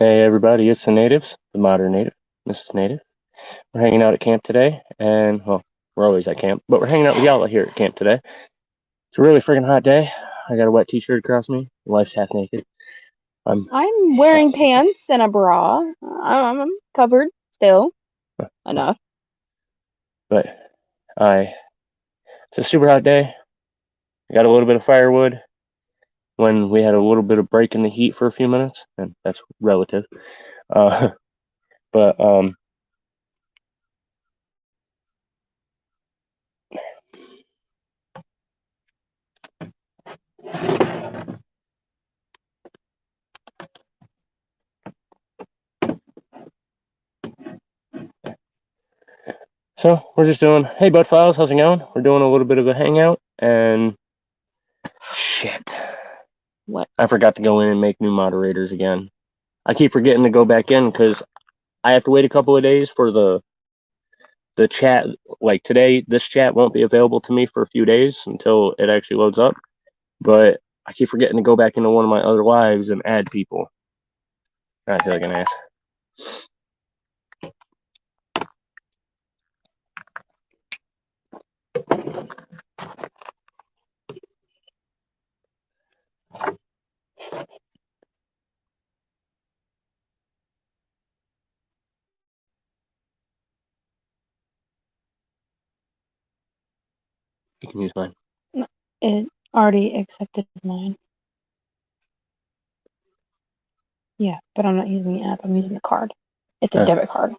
Hey everybody, it's the natives, the modern native. This is Native. We're hanging out at camp today, and well, we're always at camp, but we're hanging out with y'all here at camp today. It's a really freaking hot day. I got a wet t-shirt across me. My wife's half naked. I'm, I'm wearing pants and a bra. I'm covered still enough. but I. It's a super hot day. I got a little bit of firewood when we had a little bit of break in the heat for a few minutes, and that's relative. Uh, but so we're just doing. Hey, Bud Files, how's it going? We're doing a little bit of a hangout, and shit. What? I forgot to go in and make new moderators again. I keep forgetting to go back in because I have to wait a couple of days for the chat. Like today, this chat won't be available to me for a few days until it actually loads up. But I keep forgetting to go back into one of my other lives and add people. I feel like an ass. You can use mine. It already accepted mine. Yeah, but I'm not using the app. I'm using the card. It's a debit card.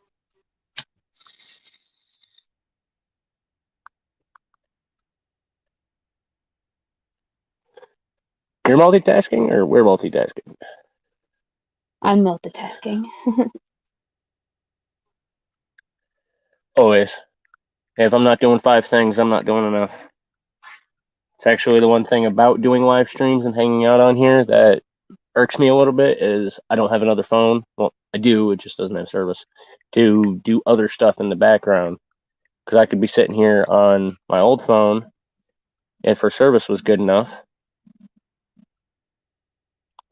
You're multitasking, or we're multitasking? I'm multitasking. Always. If I'm not doing 5 things, I'm not doing enough. It's actually the one thing about doing live streams and hanging out on here that irks me a little bit is I don't have another phone. Well, I do, it just doesn't have service to do other stuff in the background. Because I could be sitting here on my old phone if her service was good enough.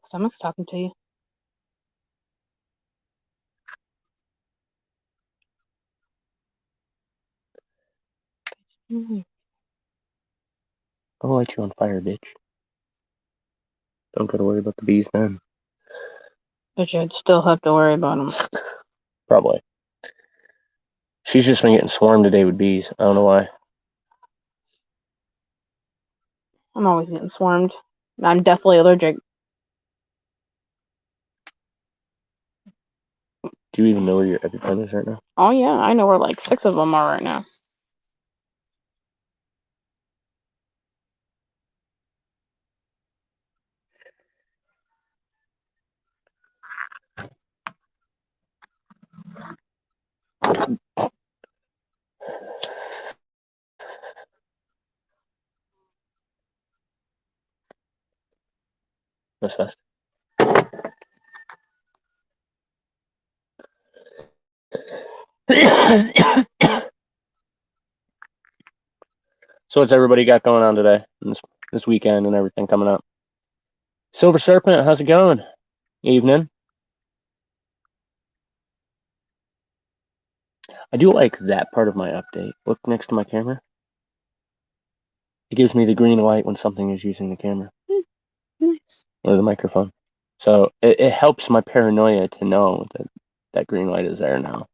Stomach's talking to you. I'll light you on fire, bitch. Don't gotta worry about the bees then. But you'd still have to worry about them. Probably. She's just been getting swarmed today with bees. I don't know why. I'm always getting swarmed. I'm definitely allergic. Do you even know where your EpiPen is right now? Oh yeah, I know where like 6 of them are right now. That's fast. So what's everybody got going on today? This weekend and everything coming up. Silver Serpent, how's it going? Evening. I do like that part of my update. Look next to my camera. It gives me the green light when something is using the camera. Nice. Or the microphone. So it helps my paranoia to know that that green light is there now.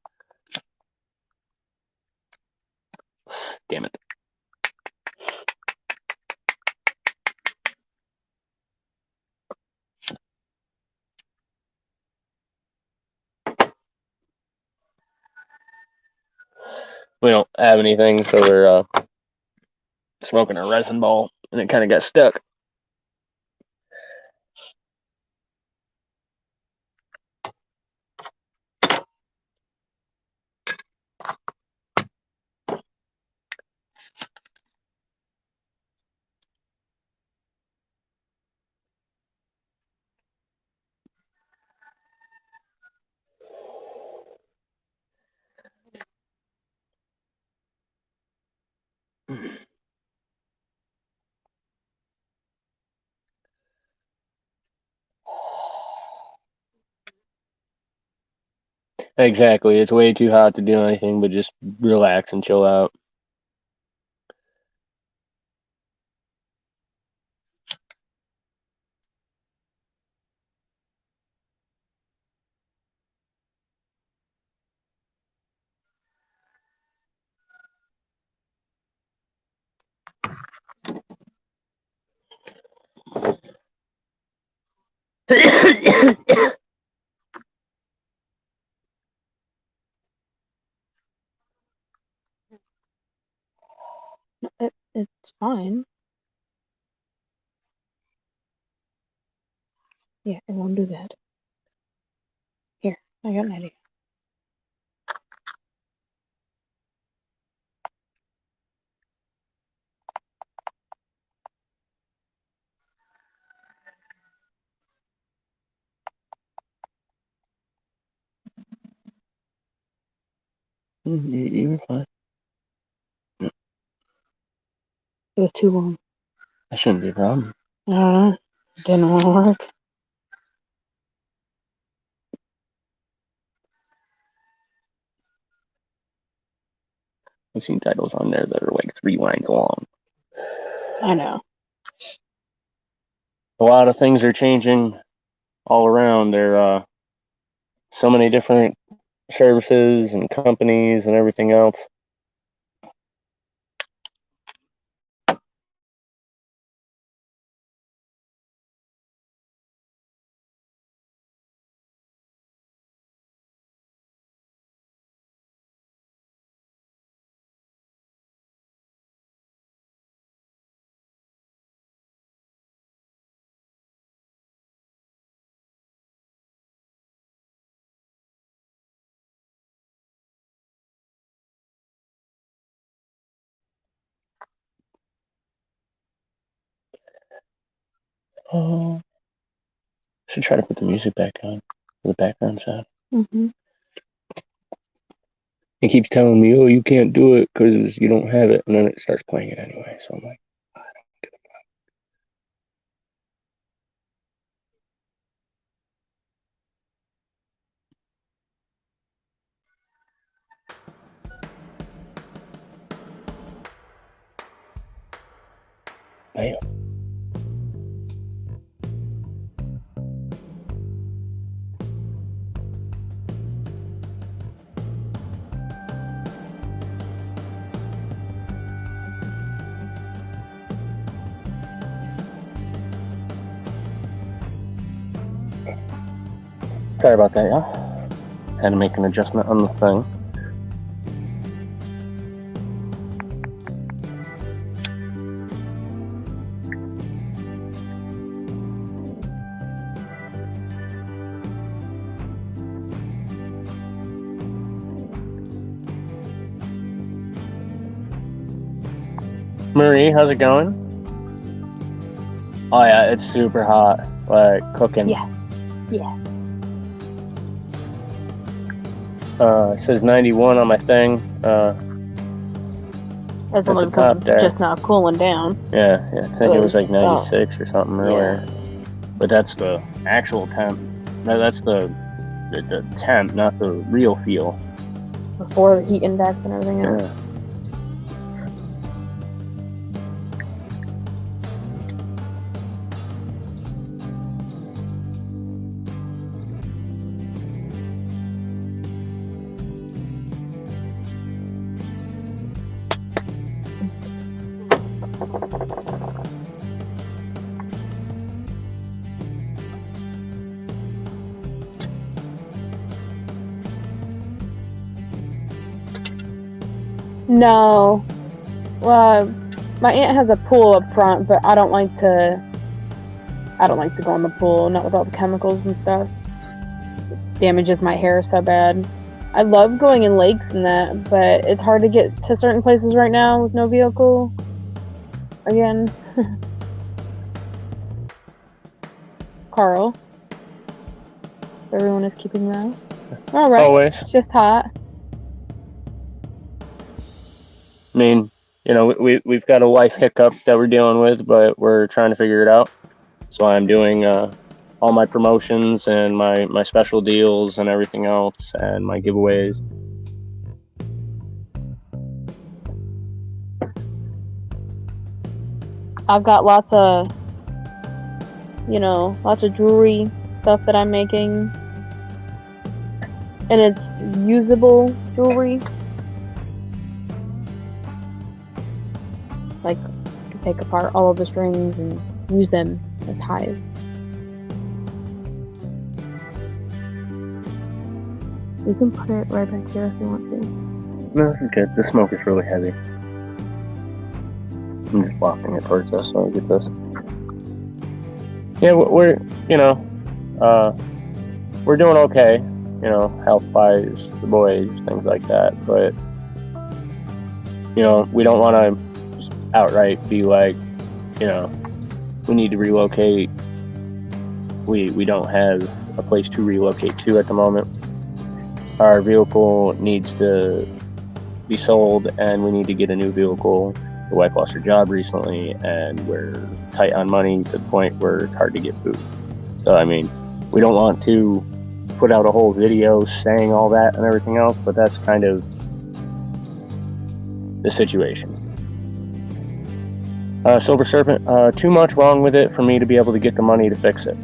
Damn it. We don't have anything, so we're smoking a resin ball, and it kind of got stuck. Exactly. It's way too hot to do anything but just relax and chill out. It's fine. Yeah, it won't do that. Here, I got an idea. You were fine. It was too long. That shouldn't be a problem. I don't know. Didn't want to work. I've seen titles on there that are like 3 lines long. I know. A lot of things are changing all around. There are so many different services and companies and everything else. Oh, should try to put the music back on for the background sound. Mm-hmm. It keeps telling me, "Oh, you can't do it because you don't have it," and then it starts playing it anyway. So I'm like, bam. Sorry about that, y'all. Had to make an adjustment on the thing. Marie, how's it going? Oh yeah, it's super hot, like cooking. Yeah. Yeah. It says 91 on my thing. That's at only the because top it's there. just not cooling down. Yeah, I think it was like 96 or something earlier. Yeah. But that's the actual temp. That's the temp, not the real feel. Before the heat index and everything else. Yeah. No. Well, my aunt has a pool up front, but I don't like to go in the pool, not with all the chemicals and stuff. It damages my hair so bad. I love going in lakes and that, but it's hard to get to certain places right now with no vehicle. Again. Carl. Everyone is keeping well. Alright. Always. It's just hot. I mean, we've got a life hiccup that we're dealing with, but we're trying to figure it out. So I'm doing all my promotions and my special deals and everything else and my giveaways. I've got lots of, lots of jewelry stuff that I'm making. And it's usable jewelry. Like, you can take apart all of the strings and use them as ties. You can put it right back there if you want to. No, this is good. The smoke is really heavy. I'm just wafting it towards us so I get this. Yeah, we're doing okay. Health-wise, the boys, things like that. But we don't want to just outright be like, we need to relocate. We don't have a place to relocate to at the moment. Our vehicle needs to be sold, and we need to get a new vehicle. The wife lost her job recently, and we're tight on money to the point where it's hard to get food. So, we don't want to put out a whole video saying all that and everything else, but that's kind of the situation. Silver Serpent, too much wrong with it for me to be able to get the money to fix it.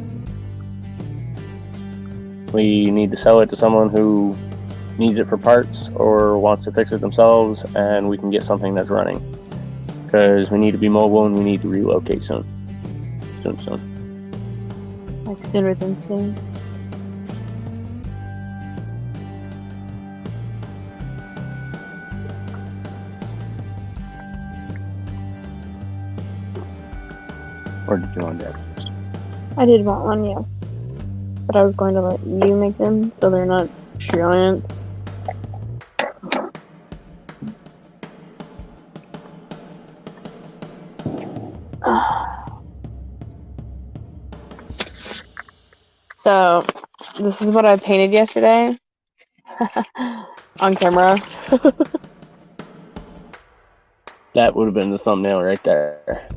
We need to sell it to someone who needs it for parts or wants to fix it themselves, and we can get something that's running. Because we need to be mobile and we need to relocate soon. Soon. Like sooner than soon. Or did you want that first? I did want one, yes. But I was going to let you make them so they're not giant. So, this is what I painted yesterday. On camera. That would have been the thumbnail right there.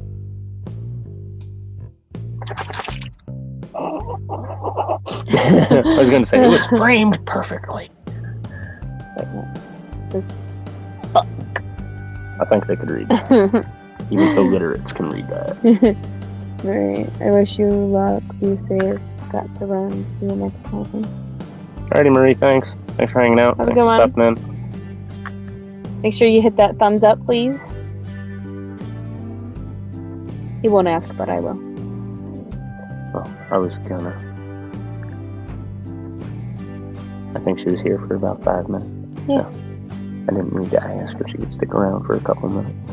I was going to say, it was framed perfectly. I think they could read that. Even illiterates can read that. Alright, I wish you luck. Be safe. Got to run. See you next time. Alrighty, Marie, thanks. Thanks for hanging out. Have a Thanks good for one. stopping in. Make sure you hit that thumbs up, please. He won't ask, but I will. Well, I was gonna. I think she was here for about 5 minutes. Yeah. So I didn't need to ask if she could stick around for a couple minutes.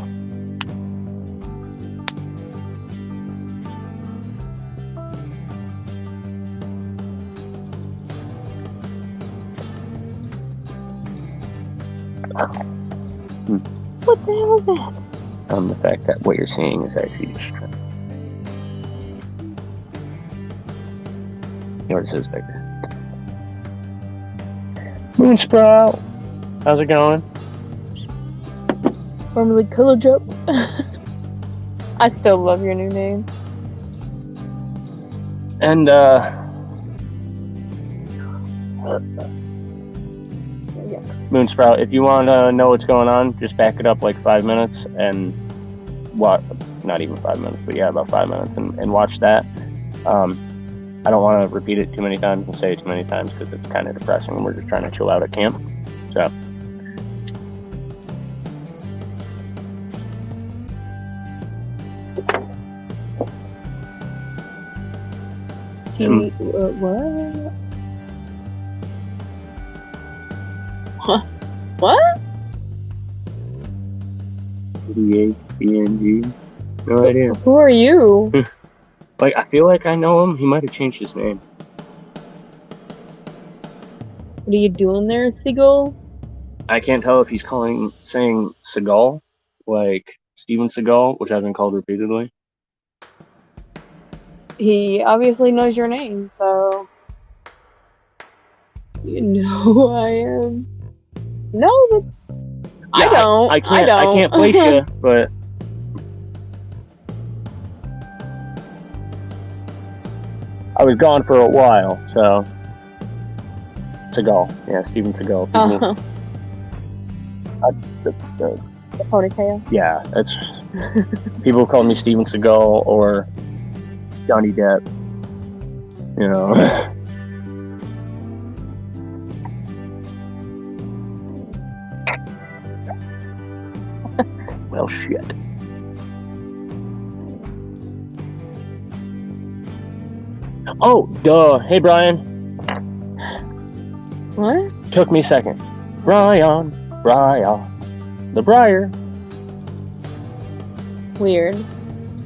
What the hell is that? The fact that what you're seeing is actually just trim. Yours is bigger. Moonsprout! How's it going? Formerly Color Drop. I still love your new name. And, Moonsprout, if you want to know what's going on, just back it up like 5 minutes and not even 5 minutes, but yeah, about 5 minutes and watch that. I don't want to repeat it too many times and say it too many times because it's kind of depressing and we're just trying to chill out at camp. So. What? Huh? What? DHBNG? No idea. Who are you? Like, I feel like I know him. He might have changed his name. What are you doing there, Seagull? I can't tell if he's saying Seagal, like Steven Seagal, which I've been called repeatedly. He obviously knows your name, so you know who I am. No, that's Yeah, I don't. I can't place you, but I was gone for a while, so Seagal, yeah, Steven Seagal. The ponytail. Yeah, that's people call me Steven Seagal or Johnny Depp. You know. Well, shit. Oh, duh. Hey, Brian. What? Took me a second. Brian. The Briar. Weird.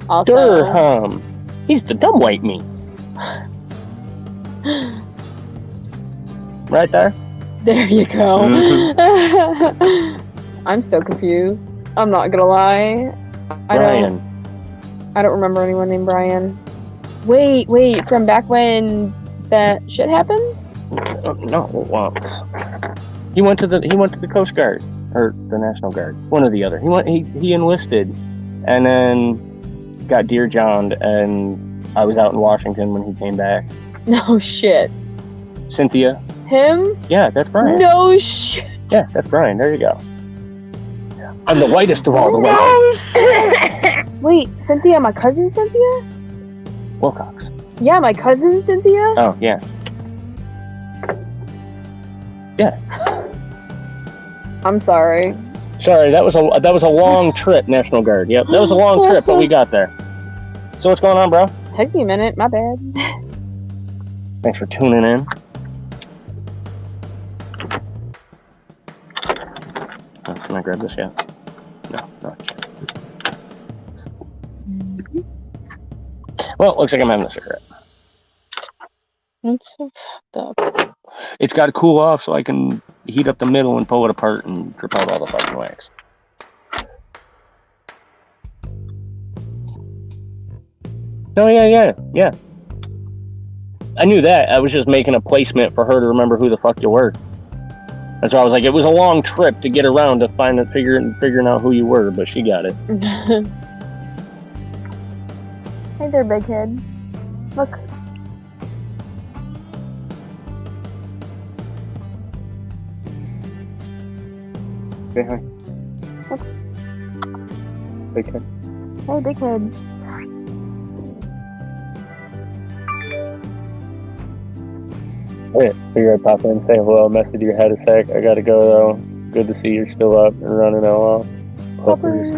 Also. Durham. He's the dumb white meat. Right there? There you go. Mm-hmm. I'm still confused. I'm not gonna lie. Brian. I don't remember anyone named Brian. Wait, from back when that shit happened? No, well, he went to the Coast Guard or the National Guard, one or the other. He enlisted, and then got Dear John'd, and I was out in Washington when he came back. No shit. Cynthia. Him? Yeah, that's Brian. No shit. Yeah, that's Brian. There you go. I'm the whitest of all the white. Wait, Cynthia, my cousin Cynthia? Wilcox. Yeah, my cousin Cynthia? Oh, yeah. Yeah. I'm sorry. Sorry, that was a long trip, National Guard. Yep, that was a long trip, but we got there. So what's going on, bro? Took me a minute, my bad. Thanks for tuning in. Oh, can I grab this yet? No, not yet. Well, it looks like I'm having a cigarette. That's so fucked up. It's got to cool off so I can heat up the middle and pull it apart and drip out all the fucking wax. Oh, yeah. I knew that. I was just making a placement for her to remember who the fuck you were. That's why I was like, it was a long trip to get around to figuring out who you were, but she got it. Hey there, big head. Look. Say hi. Look. Big head. Hey, big head. Wait, figure I'd pop in and say hello, message your head a sec. I gotta go though. Good to see you're still up and running all Clippers.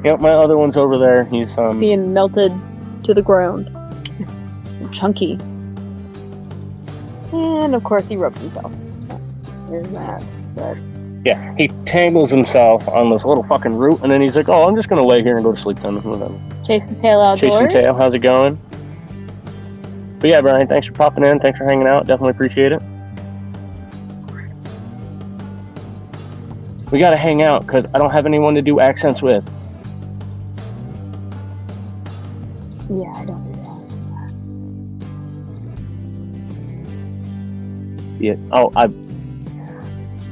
Yep, my other one's over there. He's being melted to the ground. Chunky. And of course he rubs himself. There's that. But yeah, he tangles himself on this little fucking root and then he's like, oh, I'm just gonna lay here and go to sleep then. Whatever. Chasing Tail outdoors. Chasing Tail, how's it going? But yeah, Brian, thanks for popping in. Thanks for hanging out. Definitely appreciate it. We gotta hang out because I don't have anyone to do accents with. Yeah, I don't do that. Yeah. Oh,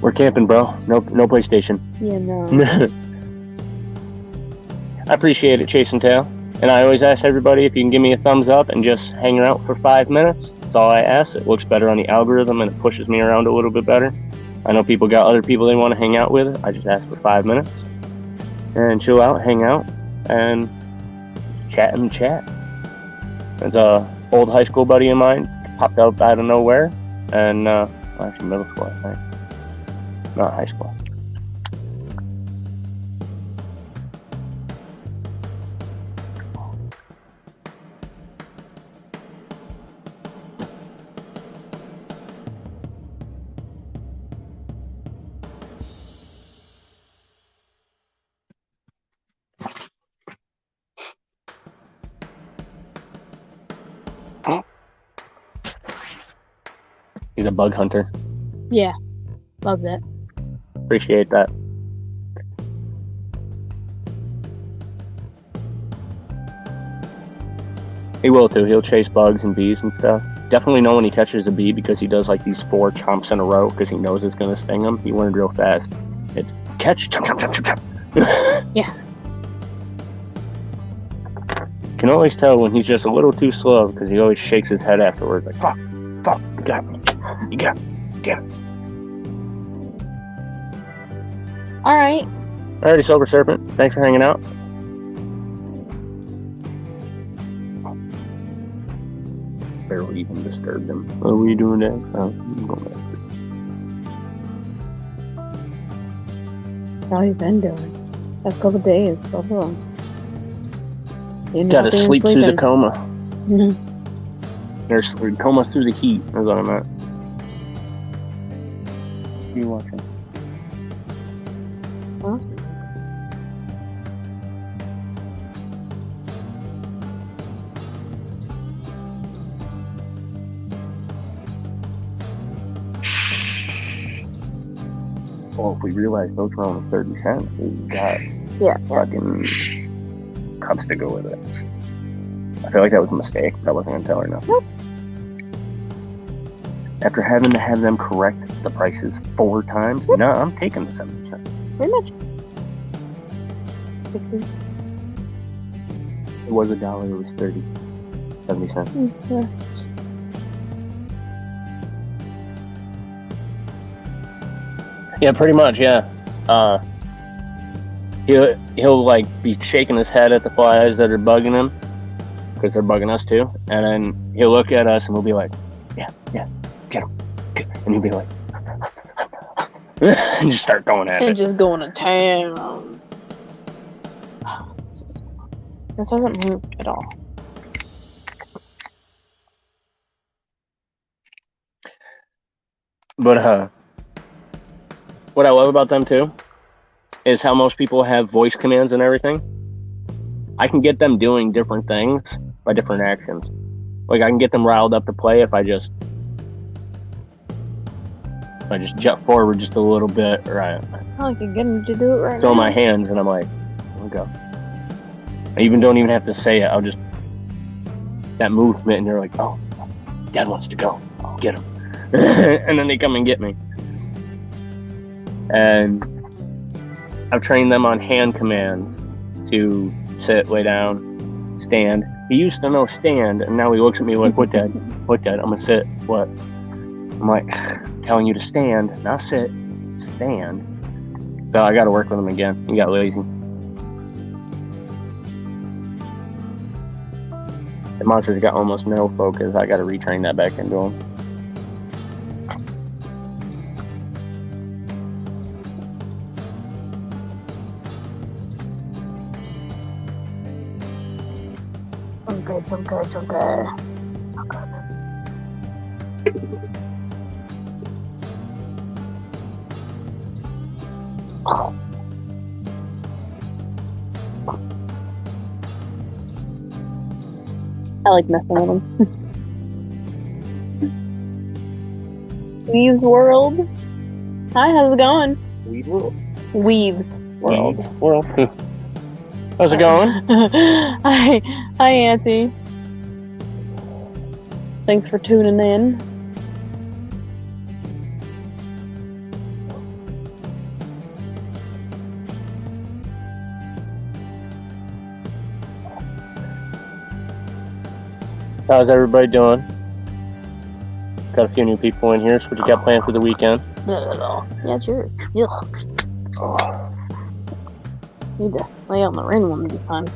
we're camping, bro. No PlayStation. Yeah, no. I appreciate it, Chasing Tail. And I always ask everybody if you can give me a thumbs up and just hang out for 5 minutes. That's all I ask. It looks better on the algorithm and it pushes me around a little bit better. I know people got other people they want to hang out with. I just ask for 5 minutes. And chill out, hang out, and just chat and chat. There's a old high school buddy of mine, popped up out of nowhere. And, actually middle school, I think. Not high school. He's a bug hunter. Yeah, love that. Appreciate that. He will too. He'll chase bugs and bees and stuff. Definitely know when he catches a bee because he does like these 4 chomps in a row because he knows it's going to sting him. He learned real fast. It's catch, chomp, chomp, chomp, chomp, chomp. Yeah. Can always tell when he's just a little too slow because he always shakes his head afterwards, like fuck, you got me, damn it. All right. Alrighty, Silver Serpent. Thanks for hanging out. Barely even disturbed him. What were you doing there? Oh, I'm going back. How you been doing? A couple of days. Blah, blah. Gotta sleep through the coma. Mm-hmm. There's coma through the heat. That's what I'm at. What are you watching? Huh? Well, if we realize those were only 30 cents, we got fucking cups to go with it. I feel like that was a mistake. That wasn't gonna tell her nothing. Nope. After having to have them correct the prices 4 times, no, I'm taking the 70%. Pretty much. 60. It was $1, it was 30. 70 cents. Yeah. Yeah, pretty much, yeah. He'll like be shaking his head at the flies that are bugging him, because they're bugging us too, and then he'll look at us and we'll be like, yeah, get him. And he'll be like, and just start going at it. And just going to town. This doesn't move at all. But what I love about them too is how most people have voice commands and everything. I can get them doing different things by different actions. Like I can get them riled up to play if I just jump forward just a little bit, or I can get them to do it right throw now. my hands and I'm like, here we go. I don't even have to say it. I'll just that movement and they're like, oh, Dad wants to go. I'll get him. And then they come and get me. And I've trained them on hand commands to sit, lay down, stand. He used to know stand, and now he looks at me like, what, Dad? What, Dad? I'm gonna sit. What? I'm like, telling you to stand, not sit, stand. So I gotta work with him again. He got lazy. The monster's got almost no focus. I gotta retrain that back into him. It's okay. I like messing with them. Weaves World. Hi, how's it going? Weed World. Weaves World. Weeds World. How's it going? Hi, Auntie. Thanks for tuning in. How's everybody doing? Got a few new people in here, so what you got planned for the weekend? Yeah, sure. Yeah. Need to lay out in the rain one of these times.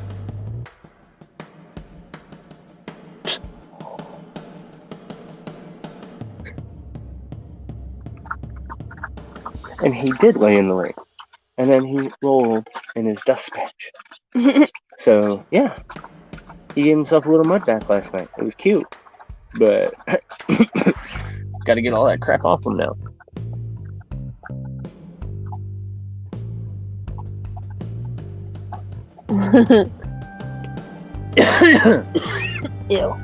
And he did lay in the rain. And then he rolled in his dust patch. So, yeah. He gave himself a little mud bath last night. It was cute. But, gotta get all that crap off him now. Ew.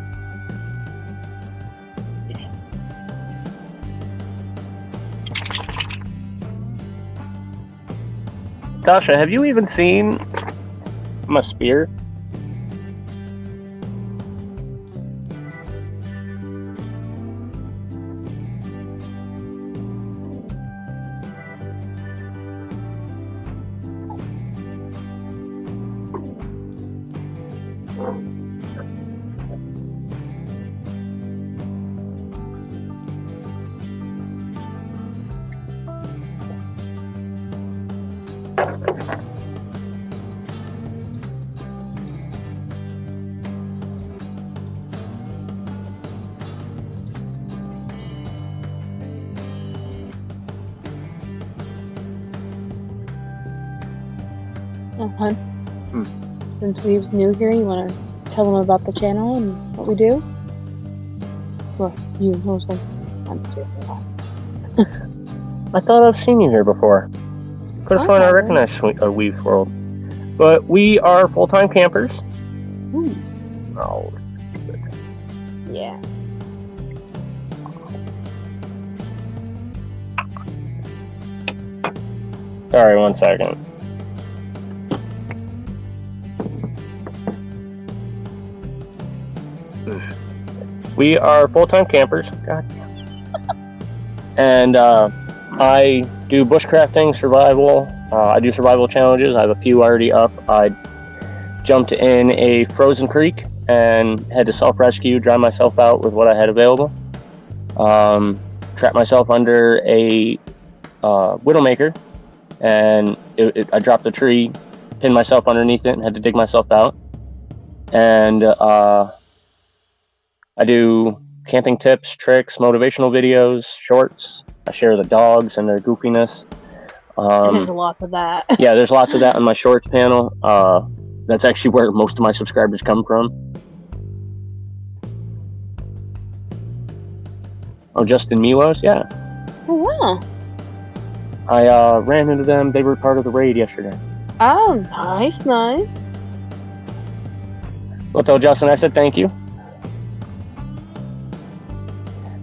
Tasha, have you even seen my spear? Okay. Since we've's new here, you want to tell them about the channel and what we do? Well, you mostly. I'm I thought I've seen you here before. Could have sworn I Okay. recognized Weave's World. But we are full-time campers. Ooh. Oh, Yeah. sorry, one second. We are full-time campers. God. And I do bushcrafting, survival. I do survival challenges. I have a few already up. I jumped in a frozen creek and had to self-rescue, dry myself out with what I had available. Trapped myself under a widowmaker, and I dropped the tree, pinned myself underneath it, and had to dig myself out. And I do camping tips, tricks, motivational videos, shorts. I share the dogs and their goofiness. There's a lot of that. Yeah, there's lots of that on my shorts panel. That's actually where most of my subscribers come from. Oh, Justin Milos? Yeah. Oh, wow. I ran into them. They were part of the raid yesterday. Oh, nice, nice. Well, tell Justin I said thank you.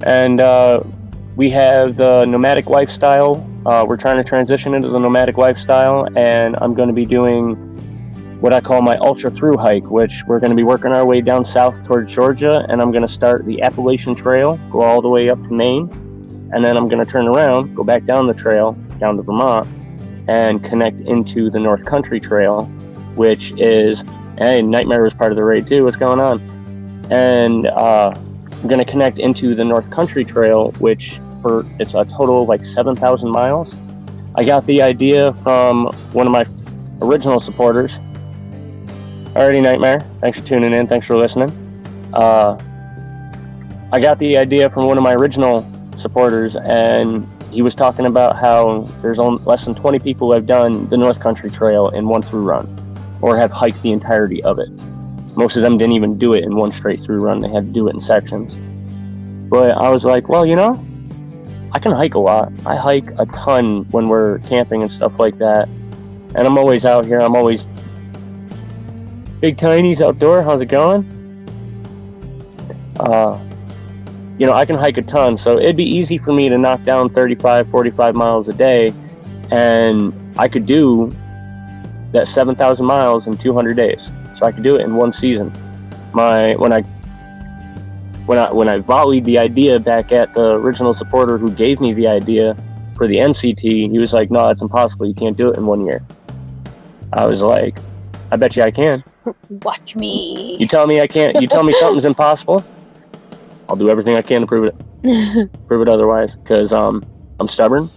And we have the nomadic lifestyle. We're trying to transition into the nomadic lifestyle, and I'm going to be doing what I call my ultra through hike, which we're going to be working our way down south towards Georgia, and I'm going to start the Appalachian Trail, go all the way up to Maine, and then I'm going to turn around, go back down the trail, down to Vermont, and connect into the North Country Trail, which is, hey, Nightmare was part of the raid too, what's going on? And I'm going to connect into the North Country Trail, which it's a total of like 7,000 miles. I got the idea from one of my original supporters. Alrighty, Nightmare, thanks for tuning in, thanks for listening. I got the idea from one of my original supporters, and he was talking about how there's only less than 20 people who have done the North Country Trail in one through run, or have hiked the entirety of it. Most of them didn't even do it in one straight through run, they had to do it in sections. But I was like, well, you know, I can hike a lot. I hike a ton when we're camping and stuff like that. And I'm always out here, I'm always Big Tiny's outdoor, how's it going? You know, I can hike a ton, so it'd be easy for me to knock down 35, 45 miles a day, and I could do that 7,000 miles in 200 days. So I could do it in one season. When I volleyed the idea back at the original supporter who gave me the idea for the NCT, he was like, no, it's impossible, you can't do it in 1 year. I was like, I bet you I can. Watch me. You tell me I can't, you tell me something's impossible, I'll do everything I can to prove it. Prove it otherwise, because I'm stubborn.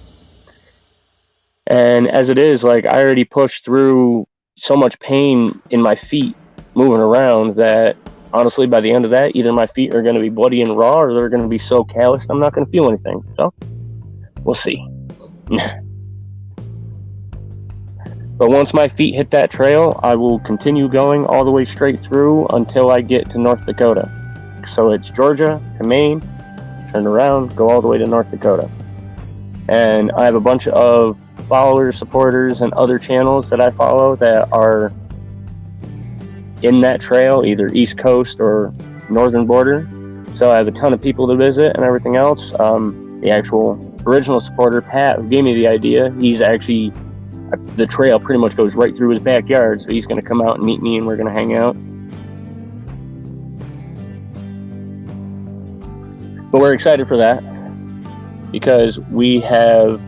And as it is, like, I already pushed through so much pain in my feet moving around that honestly by the end of that, either my feet are going to be bloody and raw, or they're going to be so calloused I'm not going to feel anything. So we'll see. But once my feet hit that trail, I will continue going all the way straight through until I get to North Dakota. So it's Georgia to Maine, turn around, go all the way to North Dakota. And I have a bunch of followers, supporters, and other channels that I follow that are in that trail, either East Coast or Northern Border. So I have a ton of people to visit and everything else. The actual original supporter, Pat, who gave me the idea, he's actually, the trail pretty much goes right through his backyard, so he's going to come out and meet me and we're going to hang out. But we're excited for that because we have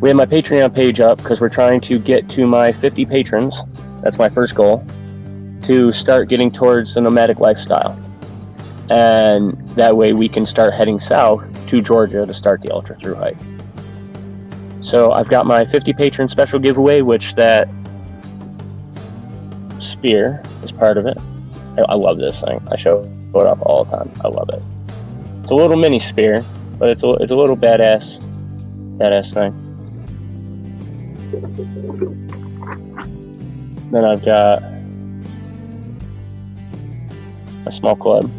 my Patreon page up because we're trying to get to my 50 patrons. That's my first goal, to start getting towards the nomadic lifestyle. And that way we can start heading south to Georgia to start the ultra through hike. So I've got my 50 patron special giveaway, which that spear is part of it. I love this thing. I show it off all the time. I love it. It's a little mini spear, but it's a little badass thing. Then I've got a small club.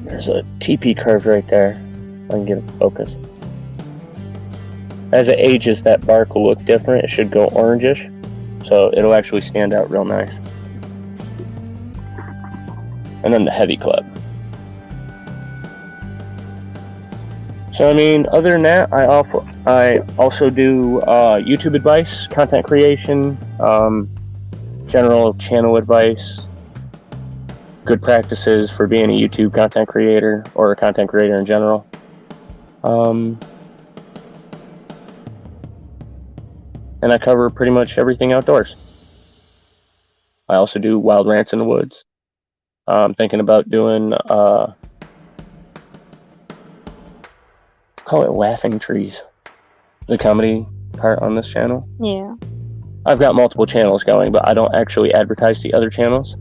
There's a TP curve right there. I can get it focused. As it ages, that bark will look different. It should go orangish, so it'll actually stand out real nice. And then the heavy club. So I mean, other than that, I also do YouTube advice, content creation, general channel advice, good practices for being a YouTube content creator or a content creator in general. And I cover pretty much everything outdoors. I also do wild rants in the woods. I'm thinking about doing, call it Laughing Trees, the comedy part on this channel. Yeah. I've got multiple channels going, but I don't actually advertise the other channels.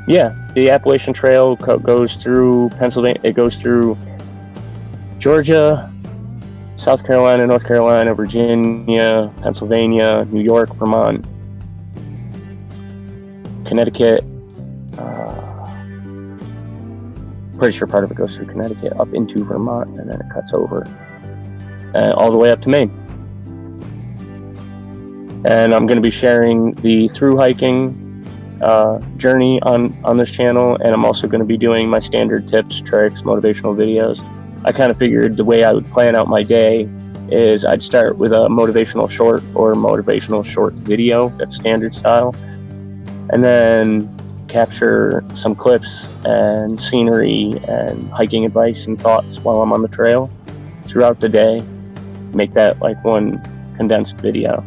Yeah, the Appalachian Trail goes through Pennsylvania. It goes through Georgia, South Carolina, North Carolina, Virginia, Pennsylvania, New York, Vermont, Connecticut. Pretty sure part of it goes through Connecticut up into Vermont, and then it cuts over all the way up to Maine. And I'm going to be sharing the through hiking journey on this channel, and I'm also going to be doing my standard tips, tricks, motivational videos. I kind of figured the way I would plan out my day is I'd start with a motivational short or motivational short video that's standard style, and then capture some clips and scenery and hiking advice and thoughts while I'm on the trail throughout the day. Make that like one condensed video.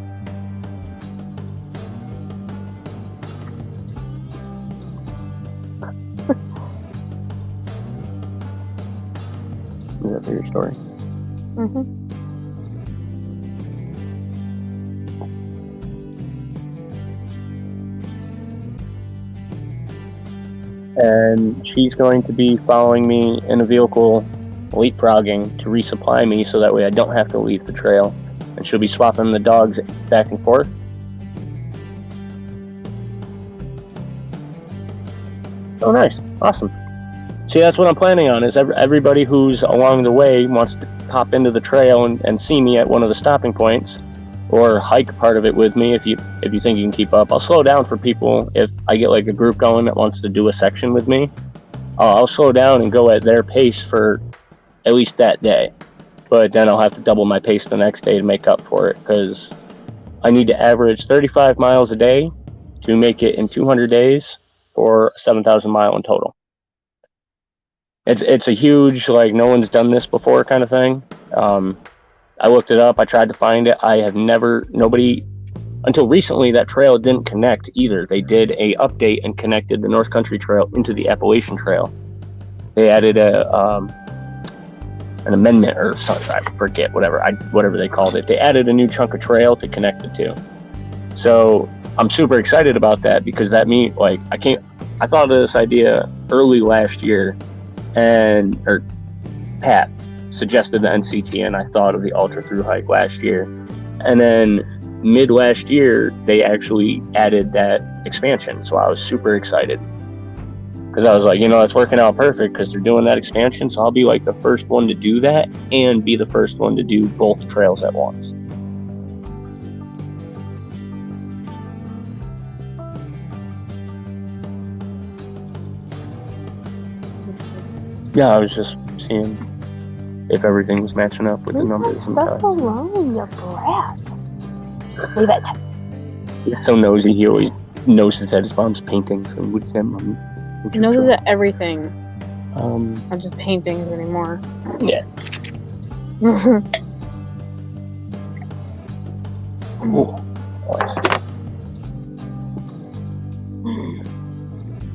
Is that for your story? Mm-hmm. And she's going to be following me in a vehicle, leapfrogging to resupply me, so that way I don't have to leave the trail. And she'll be swapping the dogs back and forth. Oh, nice. Awesome. See, that's what I'm planning on, is everybody who's along the way wants to hop into the trail and see me at one of the stopping points, or hike part of it with me if you think you can keep up. I'll slow down for people if I get like a group going that wants to do a section with me. I'll slow down and go at their pace for at least that day. But then I'll have to double my pace the next day to make up for it, because I need to average 35 miles a day to make it in 200 days for 7,000 mile in total. It's a huge, like, no one's done this before kind of thing. I looked it up. I tried to find it. Nobody, until recently, that trail didn't connect either. They did a update and connected the North Country Trail into the Appalachian Trail. They added an amendment or something. I forget, whatever they called it. They added a new chunk of trail to connect the two. So I'm super excited about that, because that means, like, I thought of this idea early last year, or Pat suggested the NCT, and I thought of the ultra through hike last year, and then mid last year they actually added that expansion. So I was super excited, because I was like, it's working out perfect, because they're doing that expansion, so I'll be like the first one to do that and be the first one to do both trails at once. Yeah, I was just seeing if everything was matching up with the numbers and stuff. Stuff alone, you brat. Leave it. He's so nosy. He always noses at his mom's paintings. And what's that, Mom? He noses at everything. Not just paintings anymore. Yeah. Ooh, nice.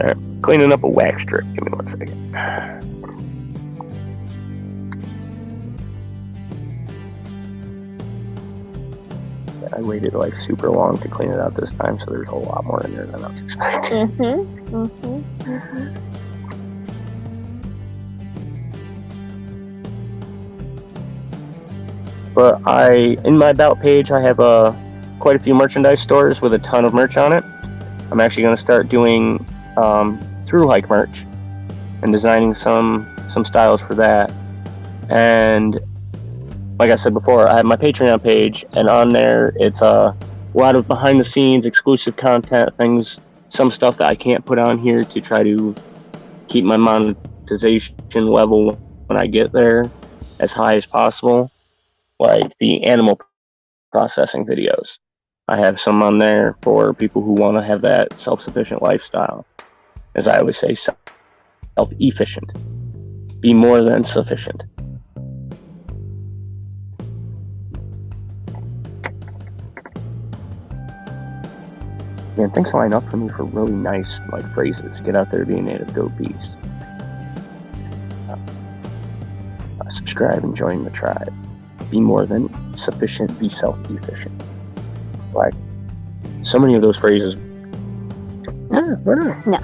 Alright, cleaning up a wax strip. Give me 1 second. I waited like super long to clean it out this time, so there's a lot more in there than I was expecting. But in my About page, I have quite a few merchandise stores with a ton of merch on it. I'm actually going to start doing through hike merch and designing some styles for that. And like I said before, I have my Patreon page, and on there it's a lot of behind the scenes exclusive content, things, some stuff that I can't put on here to try to keep my monetization level when I get there as high as possible, like the animal processing videos. I have some on there for people who want to have that self-sufficient lifestyle. As I always say, self-efficient. Be more than sufficient. Man, things line up for me for really nice phrases. Get out there, be a native, go beast. Subscribe and join the tribe. Be more than sufficient, be self-efficient. Like, so many of those phrases. Yeah, why not? No.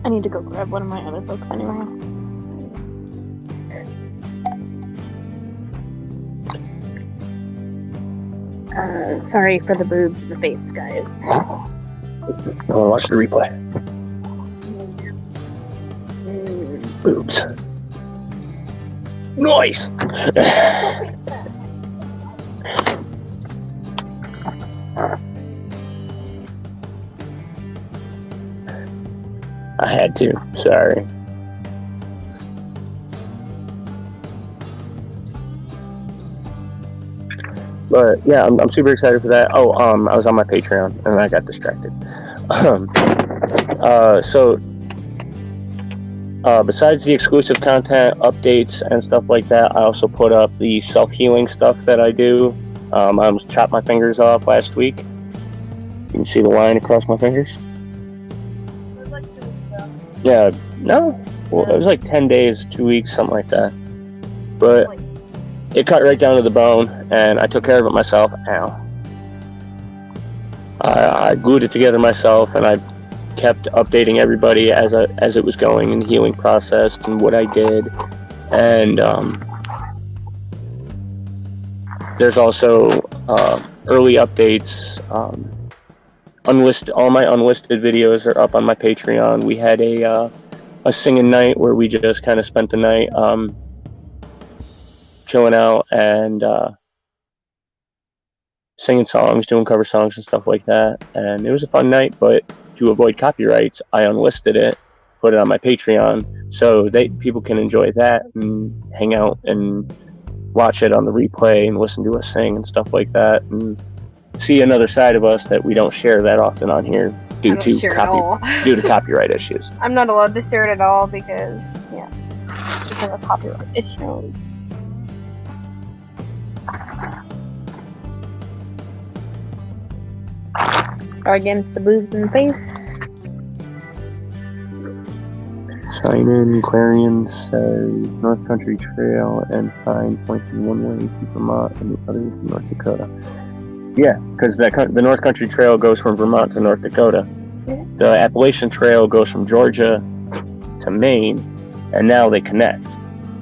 I need to go grab one of my other books anyway. Sorry for the boobs and the face, guys. I want to watch the replay. Boobs. Nice! I had to, sorry. But yeah, I'm super excited for that. Oh, I was on my Patreon and I got distracted. Besides the exclusive content, updates, and stuff like that, I also put up the self-healing stuff that I do. I almost chopped my fingers off last week. You can see the line across my fingers. It was like 2 weeks ago. Yeah, no. Well, it was like 10 days, 2 weeks, something like that. But it cut right down to the bone, and I took care of it myself. Ow. I glued it together myself, and I kept updating everybody as it was going in the healing process and what I did. And there's also early updates. All my unlisted videos are up on my Patreon. We had a singing night where we just kind of spent the night chilling out and singing songs, doing cover songs and stuff like that. And it was a fun night, but to avoid copyrights, I unlisted it, put it on my Patreon, so people can enjoy that and hang out and watch it on the replay and listen to us sing and stuff like that, and see another side of us that we don't share that often on here due to copyright issues. I'm not allowed to share it at all because of copyright issues. Sorry again, the boobs in the face. Sign in, Clarion says North Country Trail and sign pointing one way to Vermont and the other to North Dakota. Yeah, because the North Country Trail goes from Vermont to North Dakota. Yeah. The Appalachian Trail goes from Georgia to Maine, and now they connect.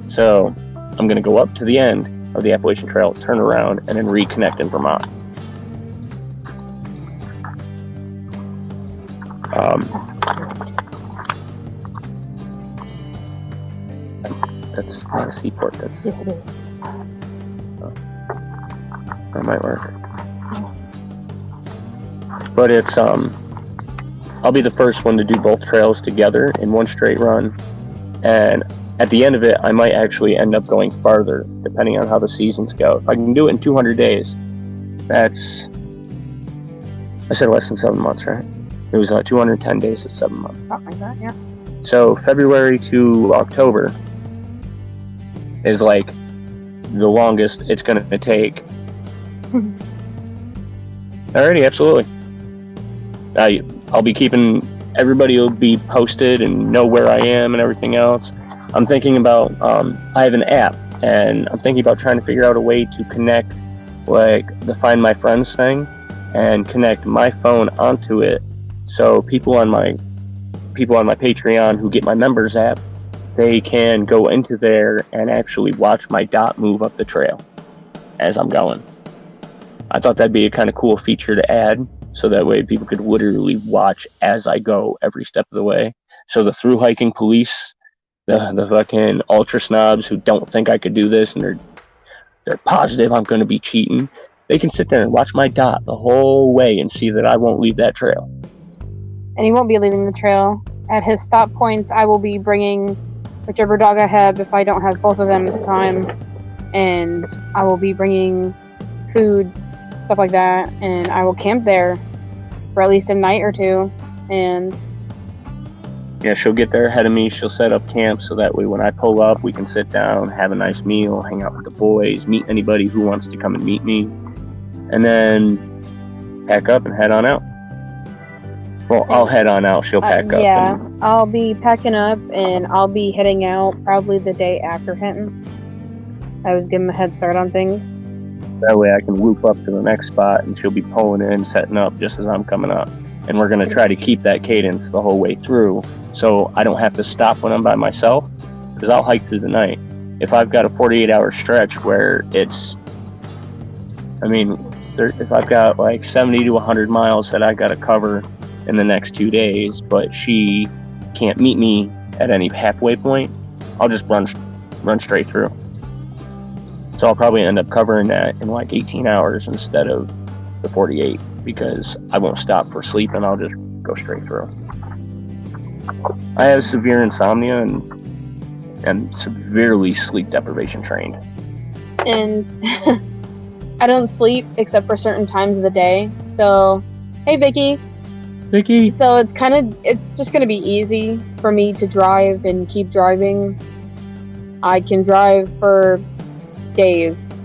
So I'm going to go up to the end of the Appalachian Trail, turn around, and then reconnect in Vermont. That's not a seaport. Yes, it is. That might work. But it's I'll be the first one to do both trails together in one straight run, and at the end of it, I might actually end up going farther, depending on how the seasons go. If I can do it in 200 days, that's, I said less than 7 months, right? It was 210 days to 7 months. Something like that, yeah. So February to October is like the longest it's going to take. Alrighty, absolutely. I'll be keeping, everybody will be posted and know where I am and everything else. I'm thinking about, I have an app, and I'm thinking about trying to figure out a way to connect like the Find My Friends thing and connect my phone onto it, so people on my people on my Patreon who get my members app, they can go into there and actually watch my dot move up the trail as I'm going. I thought that'd be a kind of cool feature to add, so that way people could literally watch as I go every step of the way. So the through hiking police, the fucking ultra snobs who don't think I could do this and they're positive I'm going to be cheating, they can sit there and watch my dot the whole way and see that I won't leave that trail. And he won't be leaving the trail. At his stop points, I will be bringing whichever dog I have if I don't have both of them at the time. And I will be bringing food, stuff like that. And I will camp there for at least a night or two. And yeah, she'll get there ahead of me. She'll set up camp so that way when I pull up, we can sit down, have a nice meal, hang out with the boys, meet anybody who wants to come and meet me, and then pack up and head on out. Well, I'll head on out. She'll pack up. Yeah, I'll be packing up and I'll be heading out probably the day after Hinton. I was giving a head start on things. That way I can loop up to the next spot and she'll be pulling in, setting up just as I'm coming up. And we're going to try to keep that cadence the whole way through so I don't have to stop when I'm by myself, because I'll hike through the night. If I've got a 48-hour stretch where it's, if I've got like 70 to 100 miles that I got to cover in the next 2 days, but she can't meet me at any halfway point, I'll just run straight through. So I'll probably end up covering that in like 18 hours instead of the 48, because I won't stop for sleep and I'll just go straight through. I have severe insomnia and am severely sleep deprivation trained. And I don't sleep except for certain times of the day. So, hey Vicky. So it's just going to be easy for me to drive and keep driving. I can drive for days,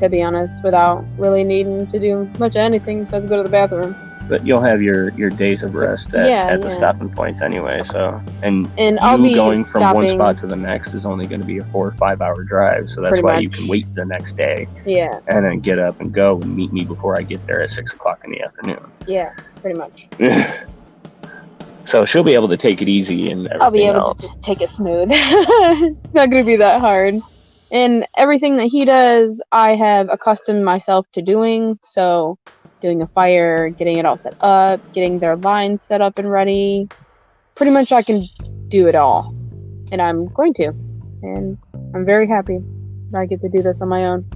to be honest, without really needing to do much of anything besides go to the bathroom. But you'll have your days of rest at the stopping points anyway, so and I'll be going from one spot to the next is only going to be a 4 or 5 hour drive, so that's why you can wait the next day. Yeah. And then get up and go and meet me before I get there at 6 o'clock in the afternoon. Yeah, pretty much. So she'll be able to take it easy and everything. I'll be able to just take it smooth. It's not going to be that hard. And everything that he does, I have accustomed myself to doing. So doing a fire, getting it all set up, getting their lines set up and ready. Pretty much I can do it all. And I'm going to. And I'm very happy that I get to do this on my own.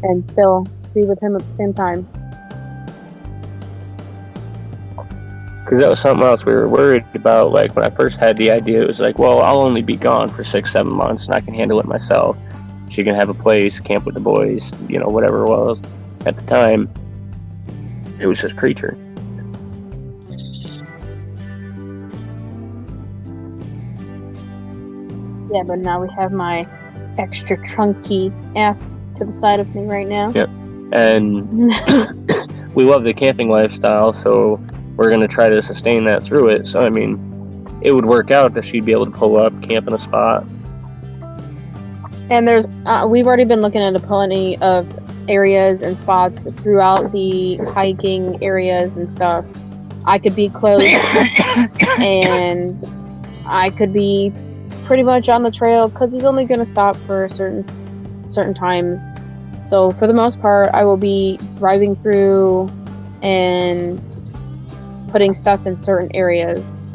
And still be with him at the same time. Because that was something else we were worried about. Like when I first had the idea, it was like, well, I'll only be gone for 6-7 months and I can handle it myself. She can have a place, camp with the boys, whatever it was. At the time, it was just Creature. Yeah, but now we have my extra chunky ass to the side of me right now. Yep. And we love the camping lifestyle, so we're going to try to sustain that through it. So, it would work out that she'd be able to pull up, camp in a spot. And there's, we've already been looking at plenty of areas and spots throughout the hiking areas and stuff. I could be close and I could be pretty much on the trail because he's only going to stop for certain times. So for the most part, I will be driving through and putting stuff in certain areas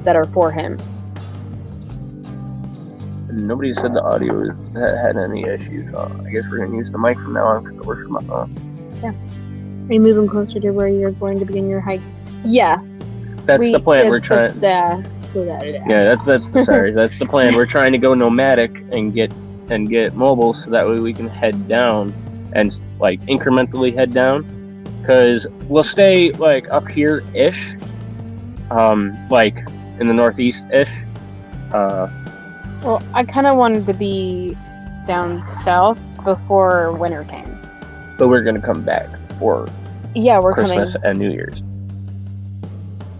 that are for him. Nobody said the audio had any issues. I guess we're going to use the mic from now on because it works from my phone. Yeah. Are you moving closer to where you're going to begin your hike? Yeah. That's the plan. We're trying. Yeah, that's the plan. We're trying to go nomadic and get mobile so that way we can head down and like incrementally head down, because we'll stay like up here ish, like in the northeast ish. Well, I kind of wanted to be down south before winter came. But we're gonna come back for Christmas and New Year's.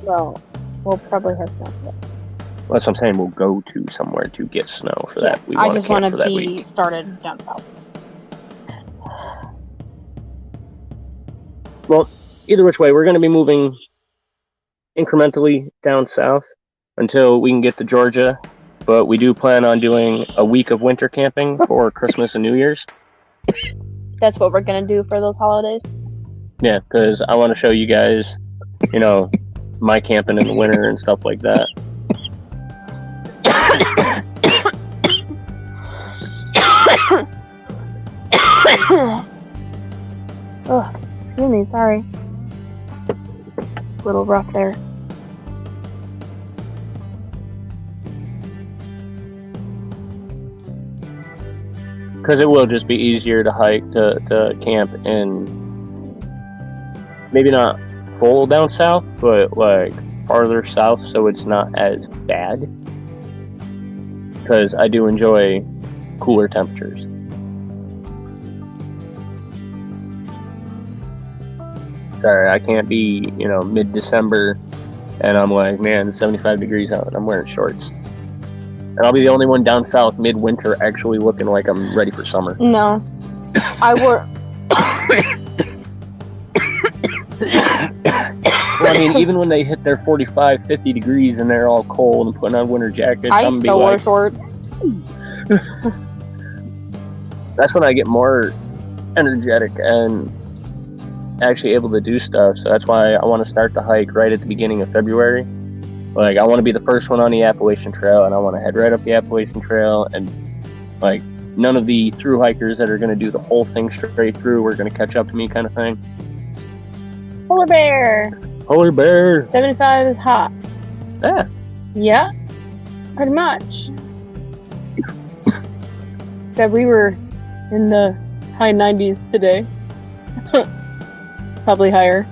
Well, we'll probably have snow for that. Well, that's what I'm saying. We'll go to somewhere to get snow for that. I just want to be started down south. Well, either which way, we're going to be moving incrementally down south until we can get to Georgia. But we do plan on doing a week of winter camping for Christmas and New Year's. That's what we're gonna do for those holidays. Yeah, because I want to show you guys, you know, my camping in the winter and stuff like that. Oh, excuse me, sorry. A little rough there. Because it will just be easier to hike, to camp in maybe not full down south, but like farther south so it's not as bad. Because I do enjoy cooler temperatures. Sorry, I can't be, mid-December and I'm like, man, it's 75 degrees out and I'm wearing shorts. And I'll be the only one down south mid-winter actually looking like I'm ready for summer. No. I wore... Well, I mean, even when they hit their 45, 50 degrees and they're all cold and putting on winter jackets, I I'm still gonna wore be like... shorts. That's when I get more energetic and actually able to do stuff. So that's why I want to start the hike right at the beginning of February. Like, I want to be the first one on the Appalachian Trail, and I want to head right up the Appalachian Trail, and like none of the through hikers that are going to do the whole thing straight through are going to catch up to me, kind of thing. Polar bear. Polar bear. 75 is hot. Yeah. Yeah. Pretty much. Said we were in the high 90s today. Probably higher.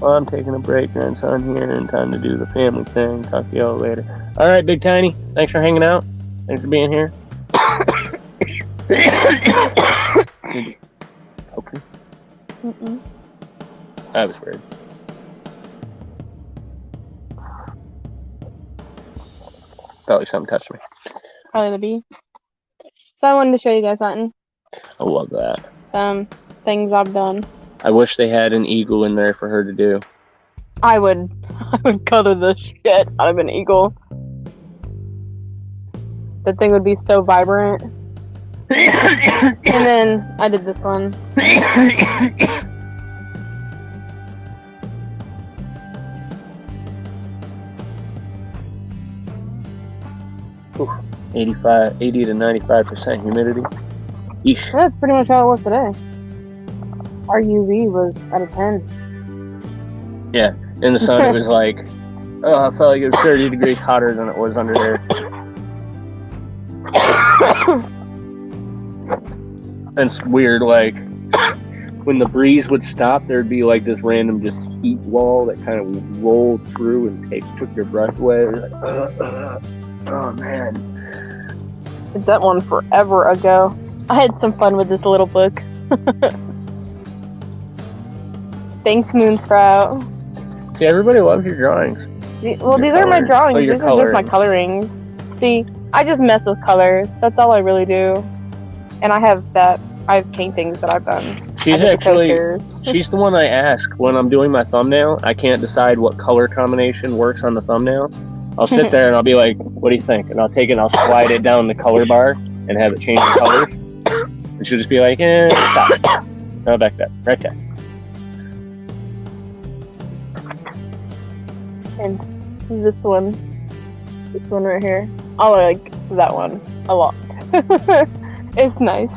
Well, I'm taking a break, grandson, here, and time to do the family thing. Talk to y'all later. All right, Big Tiny. Thanks for hanging out. Thanks for being here. Okay. That was weird. Felt like something touched me. Probably the bee. So I wanted to show you guys something. I love that. Some things I've done. I wish they had an eagle in there for her to do. I would color the shit out of an eagle. That thing would be so vibrant. And then I did this one. 80 to 95% humidity. Yeesh. That's pretty much how it was today. Our UV was out of 10. Yeah, in the sun it was like, I felt like it was 30 degrees hotter than it was under there. And it's weird, like, when the breeze would stop, there'd be like this random just heat wall that kind of rolled through and took your breath away. It was like, oh man. Did that one forever ago. I had some fun with this little book. Thanks, Moonsprout. See, everybody loves your drawings. Well, these are my drawings. Oh, these are just my colorings. See, I just mess with colors. That's all I really do. And I have paintings that I've done. She's the one I ask when I'm doing my thumbnail. I can't decide what color combination works on the thumbnail. I'll sit there and I'll be like, what do you think? And I'll take it and I'll slide it down the color bar and have it change the colors. And she'll just be like, stop. No, back there. Right there. And this one right here. I like that one a lot. It's nice.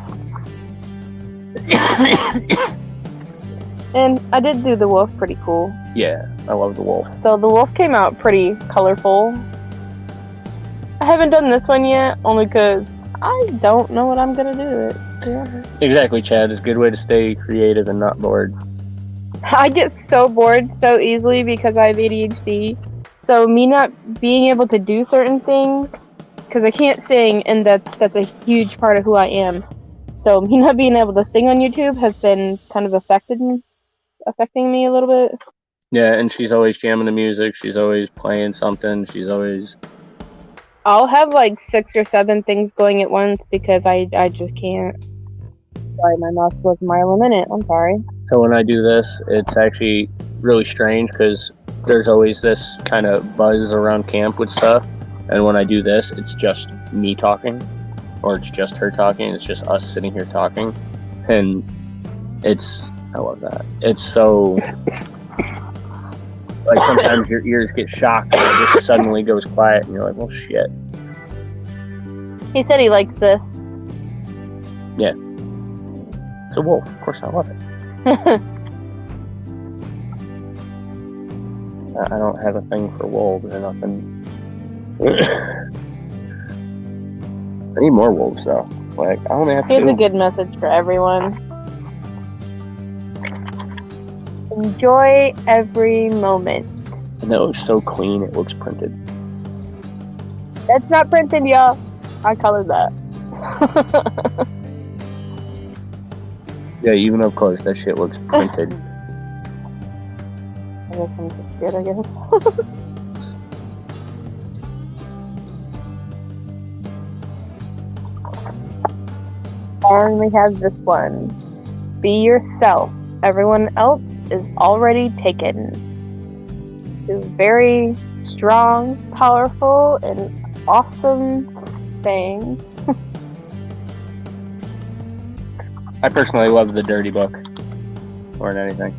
And I did do the wolf pretty cool. Yeah, I love the wolf. So the wolf came out pretty colorful. I haven't done this one yet, only because I don't know what I'm going to do to it. Yeah. Exactly, Chad. It's a good way to stay creative and not bored. I get so bored so easily because I have ADHD. So me not being able to do certain things, because I can't sing, and that's a huge part of who I am. So me not being able to sing on YouTube has been kind of affecting me a little bit. Yeah, and she's always jamming the music. She's always playing something. She's always... I'll have like 6 or 7 things going at once because I just can't. Sorry, my mouth was a mile a minute. I'm sorry. So when I do this, it's actually really strange because there's always this kind of buzz around camp with stuff, and when I do this, it's just me talking, or it's just her talking. It's just us sitting here talking, and I love that. It's so like sometimes your ears get shocked and it just suddenly goes quiet, and you're like, well, shit. He said he likes this. Yeah. It's a wolf. Of course, I love it. I don't have a thing for wolves or nothing. I need more wolves though. Like I only have to. Here's a good message for everyone. Enjoy every moment. And that looks so clean. It looks printed. That's not printed, y'all. I colored that. Yeah, even up close, that shit looks printed. I guess I'm just good, I guess. I only have this one. Be yourself. Everyone else is already taken. It's very strong, powerful, and awesome thing. I personally love the dirty book more than anything.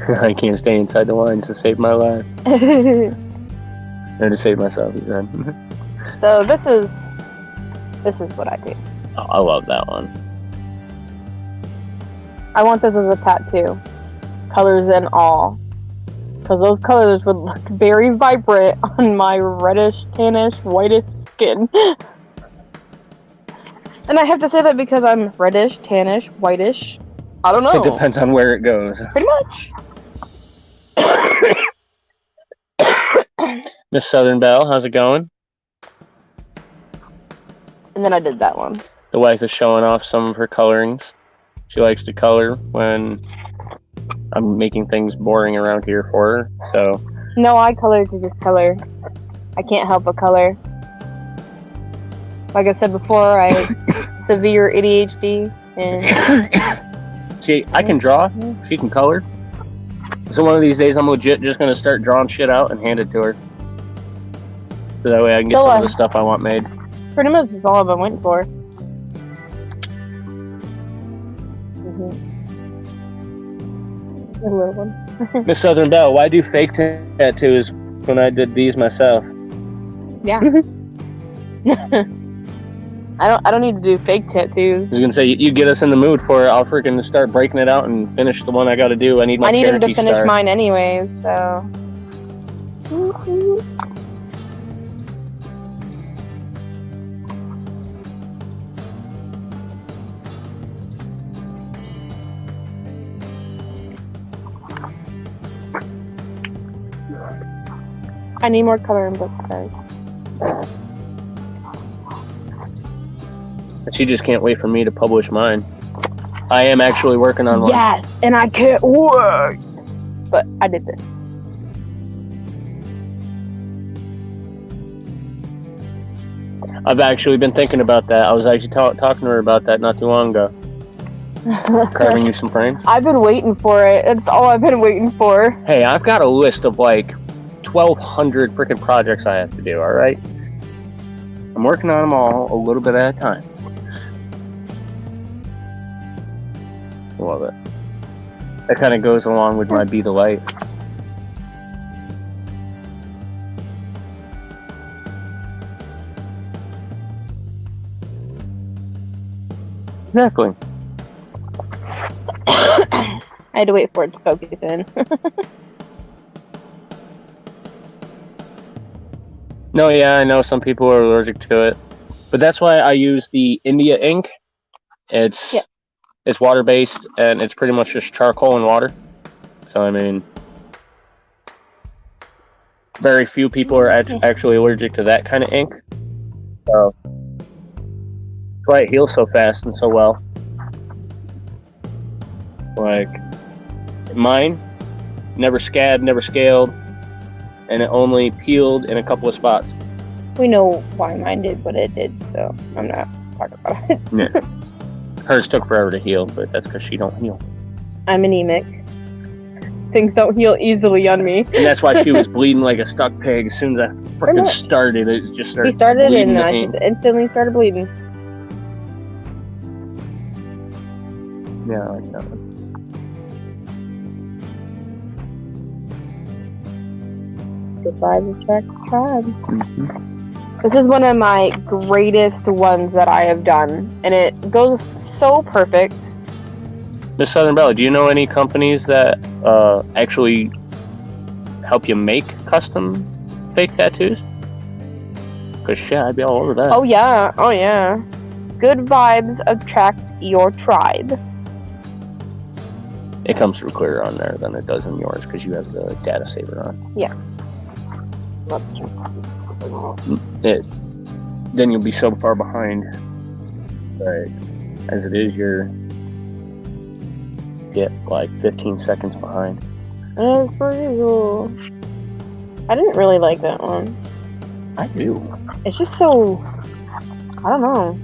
I can't stay inside the lines to save my life. Or to save myself, he said. So this is what I do. Oh, I love that one. I want this as a tattoo. Colors and all. Because those colors would look very vibrant on my reddish, tannish, whitish skin. And I have to say that because I'm reddish, tannish, whitish. I don't know. It depends on where it goes. Pretty much. Miss Southern Belle, how's it going? And then I did that one. The wife is showing off some of her colorings. She likes to color when I'm making things boring around here for her, so... No, I color to just color. I can't help but color. Like I said before, I have severe ADHD, and... See, I can draw, she can color. So one of these days I'm legit just going to start drawing shit out and hand it to her. So that way I can get some of the stuff I want made. Pretty much is all I've been waiting for. A little one. Miss Southern Belle, why do fake tattoos when I did these myself? Yeah. I don't need to do fake tattoos. I was gonna say you get us in the mood for it. I'll freaking start breaking it out and finish the one I got to do. I need him to finish star. Mine anyways, so. I need more coloring books, guys. She just can't wait for me to publish mine. I am actually working on one. Yes, and I can't wait. But I did this. I've actually been thinking about that. I was actually talking to her about that not too long ago. Carving you some frames. I've been waiting for it. It's all I've been waiting for. Hey, I've got a list of like 1,200 freaking projects I have to do, alright? I'm working on them all a little bit at a time. I love it. That kind of goes along with my Be the Light. Exactly. I had to wait for it to focus in. No, yeah, I know some people are allergic to it, but that's why I use the India ink. It's water based and it's pretty much just charcoal and water. So I mean, very few people are actually allergic to that kind of ink. So that's why it heals so fast and so well. Like mine, never scabbed, never scaled. And it only peeled in a couple of spots. We know why mine did what it did, so I'm not talking about it. Yeah. Hers took forever to heal, but that's because she don't heal. I'm anemic. Things don't heal easily on me. And that's why she was bleeding like a stuck pig. As soon as I freaking started, it just started. He started bleeding and I just instantly started bleeding. Yeah, I like that one. Goodbye, the track tribe. Mm-hmm. This is one of my greatest ones that I have done, and it goes so perfect. Miss Southern Bella, do you know any companies that actually help you make custom fake tattoos? Because shit, I'd be all over that. Oh yeah, oh yeah. Good vibes attract your tribe. It comes through clearer on there than it does in yours because you have the data saver on. Yeah. Then you'll be so far behind. But as it is, you're like 15 seconds behind. As per usual. I didn't really like that one. I do. It's just so... I don't know.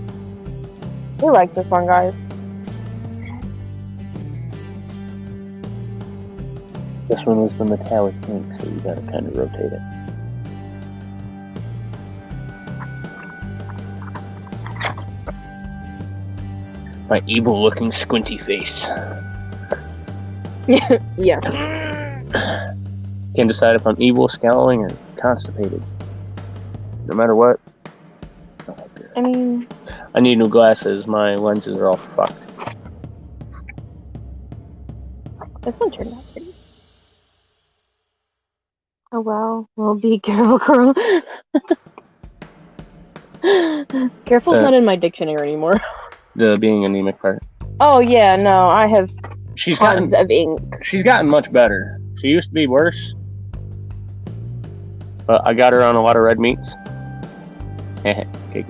Who likes this one, guys? This one was the metallic pink, so you gotta kind of rotate it. My evil-looking squinty face. Yeah. Can't decide if I'm evil, scowling, or constipated. No matter what. I mean... I need new glasses. My lenses are all fucked. This one turned out pretty. Oh well. Well, be careful, girl. Careful's not in my dictionary anymore. The being anemic part. Oh yeah, no, I have She's tons gotten of ink. She's gotten much better. She used to be worse. But I got her on a lot of red meats. Cake.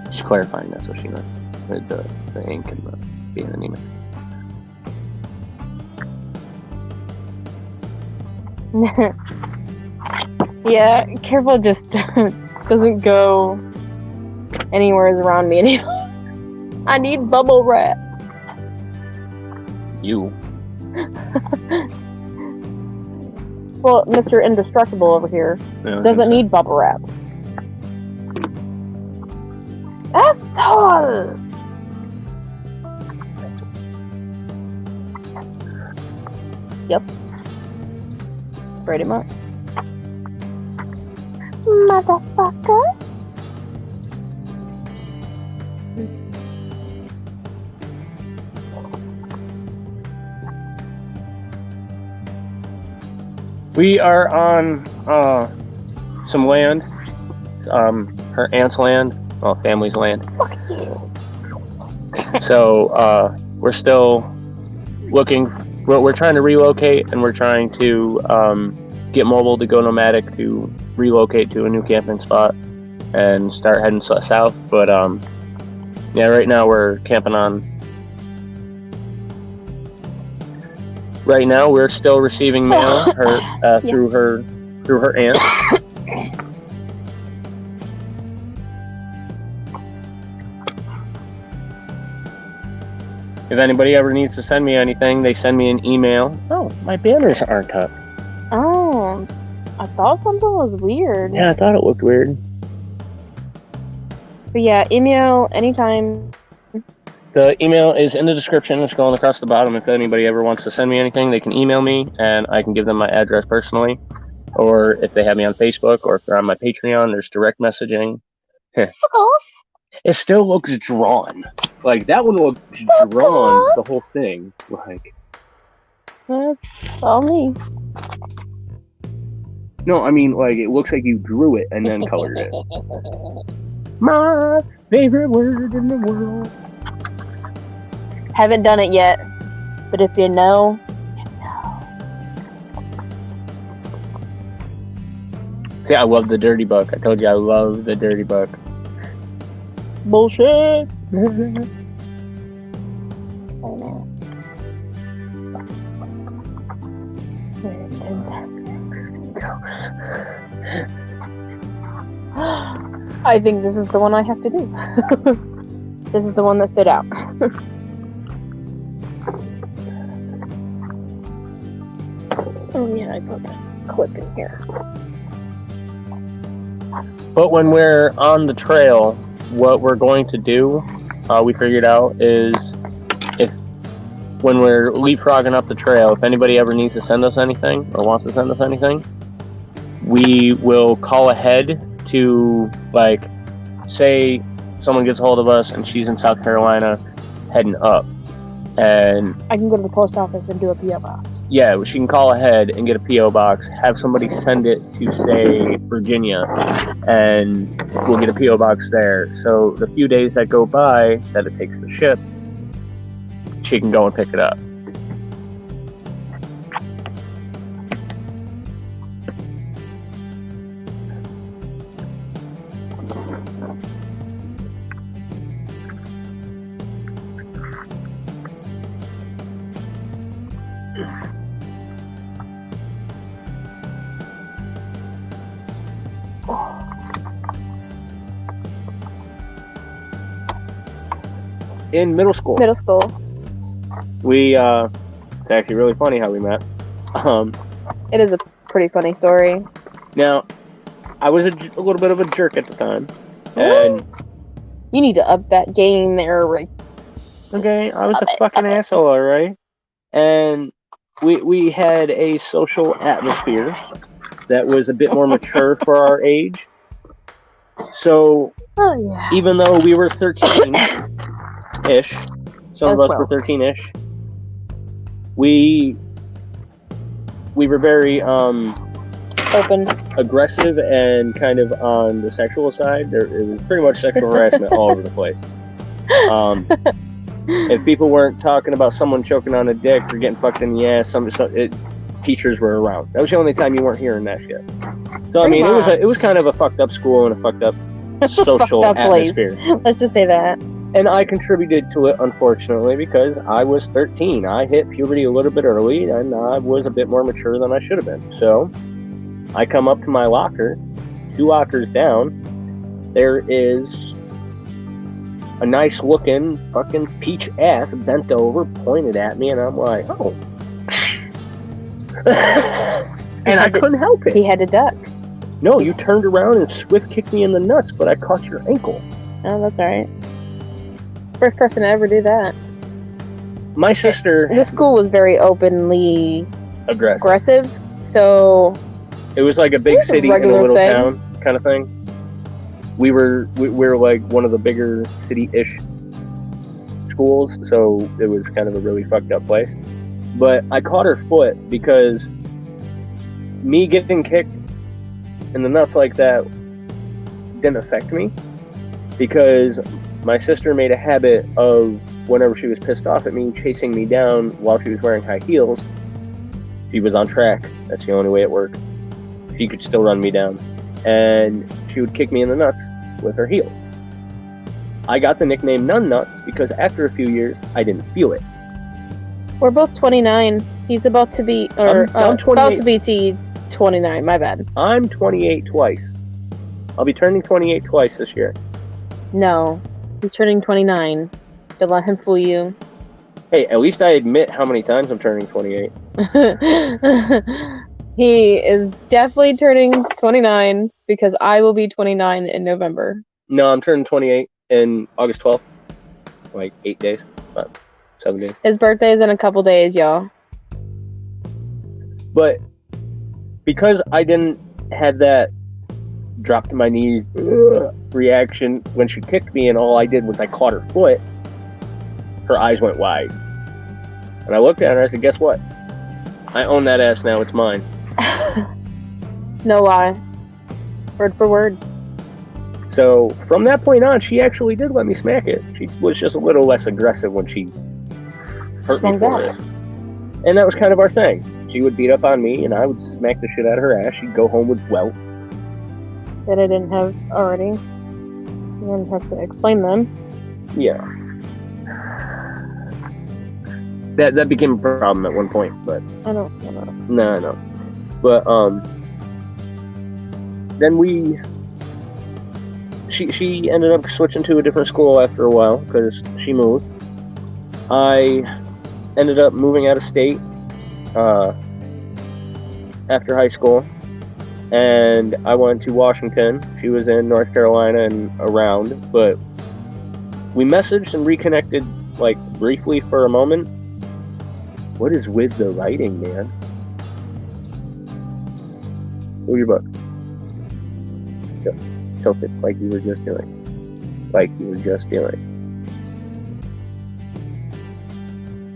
Just clarifying, that's what she meant. The ink and the being anemic. Yeah, careful just doesn't go anywhere around me anymore. I need bubble wrap. You. Well, Mr. Indestructible over here doesn't need bubble wrap. That's all. Yep. Pretty much. Motherfucker. We are on some land. Her aunt's land. Well, family's land. Fuck you. So we're still looking. We're trying to relocate, and we're trying to get mobile to go nomadic to relocate to a new camping spot and start heading south. But yeah, right now we're camping on. Right now we're still receiving mail through her aunt. If anybody ever needs to send me anything, they send me an email. Oh, my banners aren't up. Oh, I thought something was weird. Yeah, I thought it looked weird. But yeah, email anytime. The email is in the description. It's going across the bottom. If anybody ever wants to send me anything, they can email me, and I can give them my address personally. Or if they have me on Facebook, or if they're on my Patreon, there's direct messaging. It still looks drawn. Like, that one looks drawn, the whole thing. Like, That's all me. no, I mean, like, it looks like you drew it and then colored it. My favorite word in the world. Haven't done it yet, but if you know, you know. See, I love the Dirty Buck. I told you I love the Dirty Buck. Bullshit. I know. I think this is the one I have to do. This is the one that stood out. Oh yeah, I put that clip in here. But when we're on the trail, what we're going to do, we figured out, is if when we're leapfrogging up the trail, if anybody ever needs to send us anything or wants to send us anything, we will call ahead to, like, say someone gets a hold of us and she's in South Carolina heading up, and I can go to the post office and do a PO box. yeah, she can call ahead and get a P.O. box, have somebody send it to, say, Virginia, and we'll get a P.O. box there. So the few days that go by that it takes to ship, she can go and pick it up. In middle school. Middle school. We, it's actually really funny how we met. It is a pretty funny story. Now, I was a little bit of a jerk at the time, and You need to up that game there, Rick. okay, I was a fucking asshole, alright? And we had a social atmosphere that was a bit more mature for our age. So, Oh yeah. even though we were 13-ish, some of us were 13-ish, we were very Open. aggressive and kind of on the sexual side. It was pretty much sexual harassment all over the place. If people weren't talking about someone choking on a dick or getting fucked in the ass, teachers were around. That was the only time you weren't hearing that shit. So I mean, it was kind of a fucked up school and a fucked up social Fucked up atmosphere. Let's just say that. And I contributed to it, unfortunately, because I was 13. I hit puberty a little bit early, and I was a bit more mature than I should have been. So I come up to my locker, 2 lockers down. There is a nice-looking fucking peach ass bent over, pointed at me, and I'm like, oh. And I couldn't help it. He had to duck. No, you turned around and swift kicked me in the nuts, but I caught your ankle. Oh, that's alright. First person to ever do that. My sister... This school was very openly aggressive. So... It was like a big city in a little thing. town kind of thing. We were like one of the bigger city-ish schools, so it was kind of a really fucked up place. But I caught her foot because me getting kicked in the nuts like that didn't affect me, because my sister made a habit of, whenever she was pissed off at me, chasing me down while she was wearing high heels. She was on track. That's the only way it worked. She could still run me down. And she would kick me in the nuts with her heels. I got the nickname Nun Nuts because after a few years, I didn't feel it. We're both 29. He's about to be, or I'm about to be 29. My bad. I'm 28 twice. I'll be turning 28 twice this year. No, he's turning 29. Don't let him fool you. Hey, at least I admit how many times I'm turning 28. He is definitely turning 29 because I will be 29 in November. No, I'm turning 28 in August 12th. Like 8 days. 7 days. His birthday's in a couple days, y'all. But because I didn't have that drop to my knees reaction when she kicked me, and all I did was I caught her foot, her eyes went wide. And I looked at her and I said, guess what? I own that ass now, it's mine. No lie. Word for word. So from that point on, she actually did let me smack it. She was just a little less aggressive when she hurt me for it. And that was kind of our thing. She would beat up on me and I would smack the shit out of her ass. She'd go home with welt. That I didn't have already. You didn't have to explain them. Yeah. That became a problem at one point, but I don't know. no. But then she ended up switching to a different school after a while because she moved. I ended up moving out of state after high school, and I went to Washington. She was in North Carolina and around, but we messaged and reconnected like briefly for a moment. What is with the writing, man? Hold your book. Tilt it like you were just doing. Like you were just doing.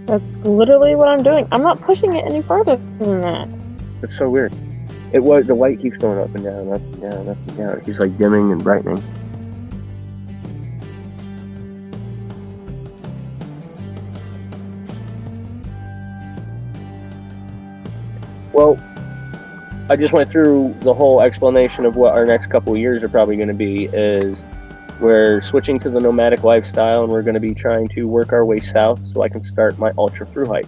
That's literally what I'm doing. I'm not pushing it any further than that. That's so weird. The light keeps going up and down, up and down, up and down. It keeps like dimming and brightening. Well, I just went through the whole explanation of what our next couple of years are probably going to be. Is we're switching to the nomadic lifestyle, and we're going to be trying to work our way south so I can start my ultra through hike.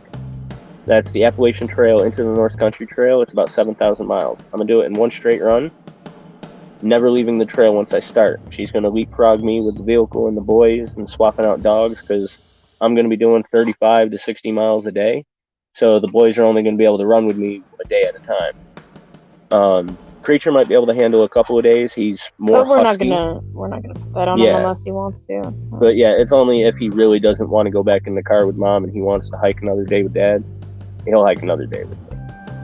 That's the Appalachian Trail into the North Country Trail. It's about 7,000 miles. I'm going to do it in one straight run, never leaving the trail once I start. She's going to leapfrog me with the vehicle and the boys and swapping out dogs because I'm going to be doing 35 to 60 miles a day. So the boys are only going to be able to run with me a day at a time. Creature might be able to handle a couple of days. He's more husky. We're not gonna put that on him unless he wants to. But yeah, it's only if he really doesn't want to go back in the car with mom and he wants to hike another day with dad. He'll hike another day with me.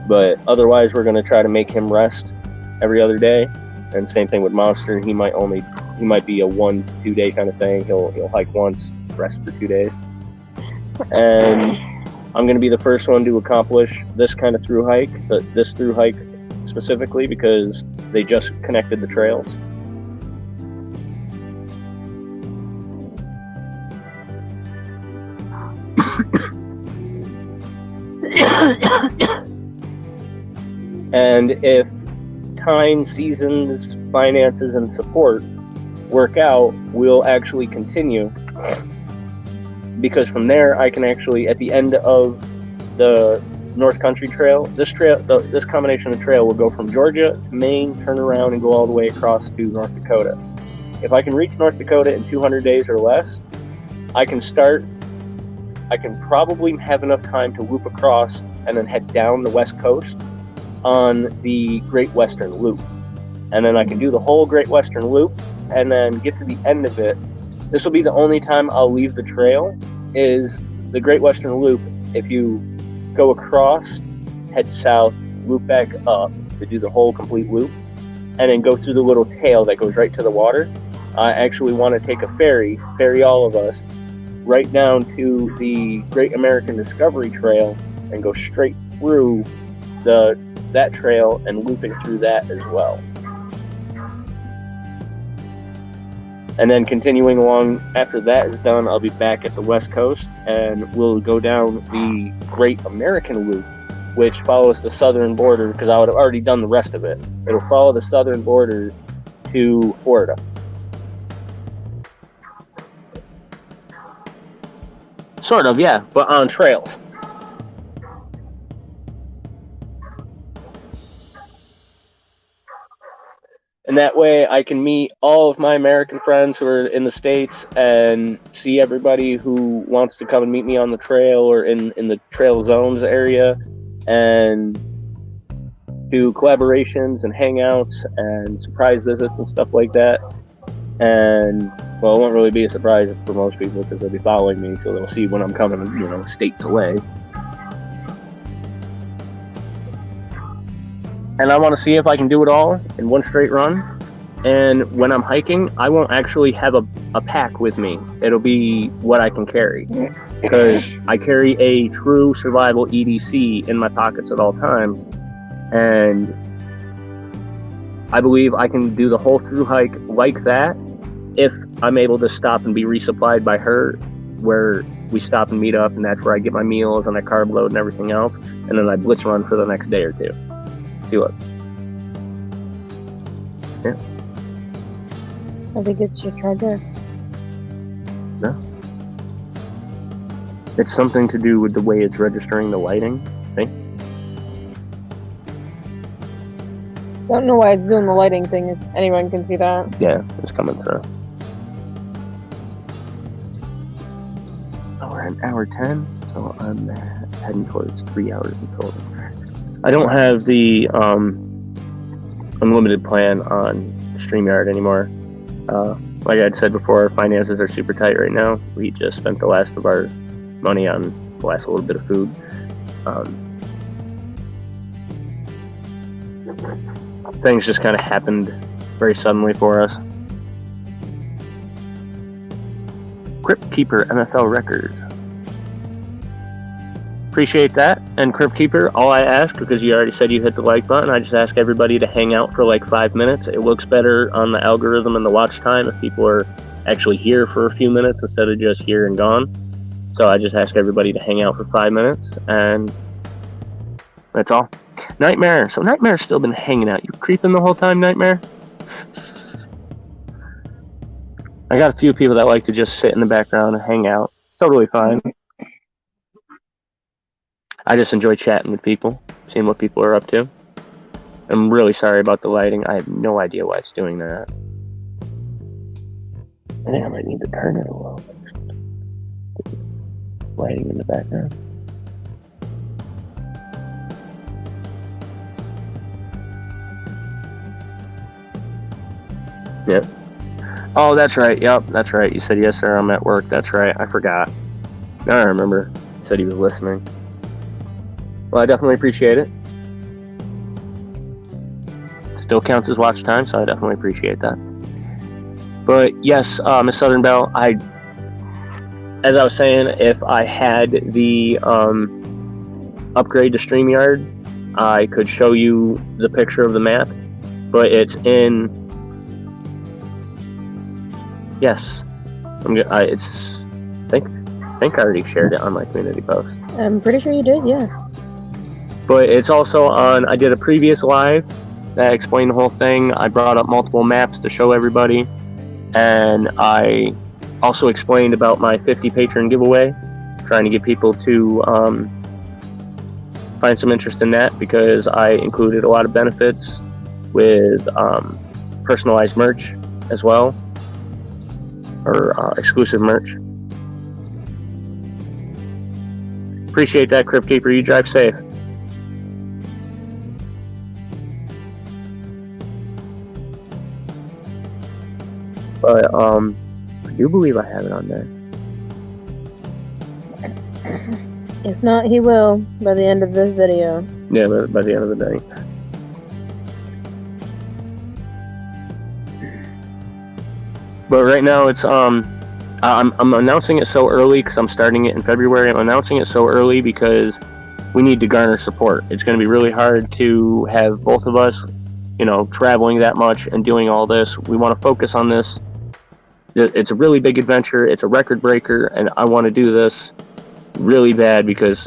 But otherwise, we're going to try to make him rest every other day. And same thing with Monster. He might be a 1-2 day kind of thing. He'll hike once, rest for 2 days. And I'm going to be the first one to accomplish this kind of through hike, but this through hike specifically because they just connected the trails. And if time, seasons, finances, and support work out, we'll actually continue. Because from there, I can actually, at the end of the North Country Trail, this combination of trail will go from Georgia to Maine, turn around, and go all the way across to North Dakota. If I can reach North Dakota in 200 days or less, I can probably have enough time to loop across and then head down the west coast on the Great Western Loop. And then I can do the whole Great Western Loop and then get to the end of it. This will be the only time I'll leave the trail, is the Great Western Loop. If you go across, head south, loop back up to do the whole complete loop, and then go through the little tail that goes right to the water. I actually want to take a ferry all of us, right down to the Great American Discovery Trail and go straight through that trail and looping through that as well. And then continuing along after that is done, I'll be back at the West Coast and we'll go down the Great American Loop, which follows the southern border, because I would have already done the rest of it. It'll follow the southern border to Florida. Sort of, yeah, but on trails. And that way I can meet all of my American friends who are in the States and see everybody who wants to come and meet me on the trail or in the trail zones area, and do collaborations and hangouts and surprise visits and stuff like that. And, well, it won't really be a surprise for most people because they'll be following me, so they'll see when I'm coming, states away. And I want to see if I can do it all in one straight run. And when I'm hiking, I won't actually have a pack with me. It'll be what I can carry. Because I carry a true survival EDC in my pockets at all times. And I believe I can do the whole through hike like that if I'm able to stop and be resupplied by her, where we stop and meet up, and that's where I get my meals and I carb load and everything else. And then I blitz run for the next day or two. See what? Yeah. I think it's your charger. No. It's something to do with the way it's registering the lighting. See? Don't know why it's doing the lighting thing, if anyone can see that. Yeah, it's coming through. Oh, we're at hour 10, so I'm heading towards 3 hours in total. I don't have the unlimited plan on StreamYard anymore. Like I'd said before, our finances are super tight right now. We just spent the last of our money on the last little bit of food. Things just kind of happened very suddenly for us. Crypt Keeper MFL Records. Appreciate that. And Crypt Keeper, all I ask, because you already said you hit the like button, I just ask everybody to hang out for like 5 minutes. It looks better on the algorithm and the watch time if people are actually here for a few minutes instead of just here and gone. So I just ask everybody to hang out for 5 minutes, and that's all. Nightmare. So Nightmare's still been hanging out. You creeping the whole time, Nightmare? I got a few people that like to just sit in the background and hang out. It's totally fine. I just enjoy chatting with people, seeing what people are up to. I'm really sorry about the lighting. I have no idea why it's doing that. I think I might need to turn it a little bit. Lighting in the background. Yep. Oh, that's right. Yep, that's right. You said, yes, sir, I'm at work. That's right. I forgot. Now I remember. He said he was listening. Well, I definitely appreciate it. Still counts as watch time, so I definitely appreciate that. But yes, Miss Southern Belle, as I was saying, if I had the upgrade to StreamYard, I could show you the picture of the map, but it's in. Yes, I think I already shared it on my community post. I'm pretty sure you did, yeah. But it's also on. I did a previous live that explained the whole thing. I brought up multiple maps to show everybody, and I also explained about my 50 patron giveaway, trying to get people to find some interest in that, because I included a lot of benefits with personalized merch as well, or exclusive merch. Appreciate that, Crypt Keeper. You drive safe. But I do believe I have it on there. If not, he will by the end of this video. Yeah, by the end of the day. But right now it's I'm announcing it so early because I'm starting it in February. I'm announcing it so early because we need to garner support. It's going to be really hard to have both of us, traveling that much and doing all this. We want to focus on this. It's a really big adventure. It's a record breaker, and I want to do this really bad because,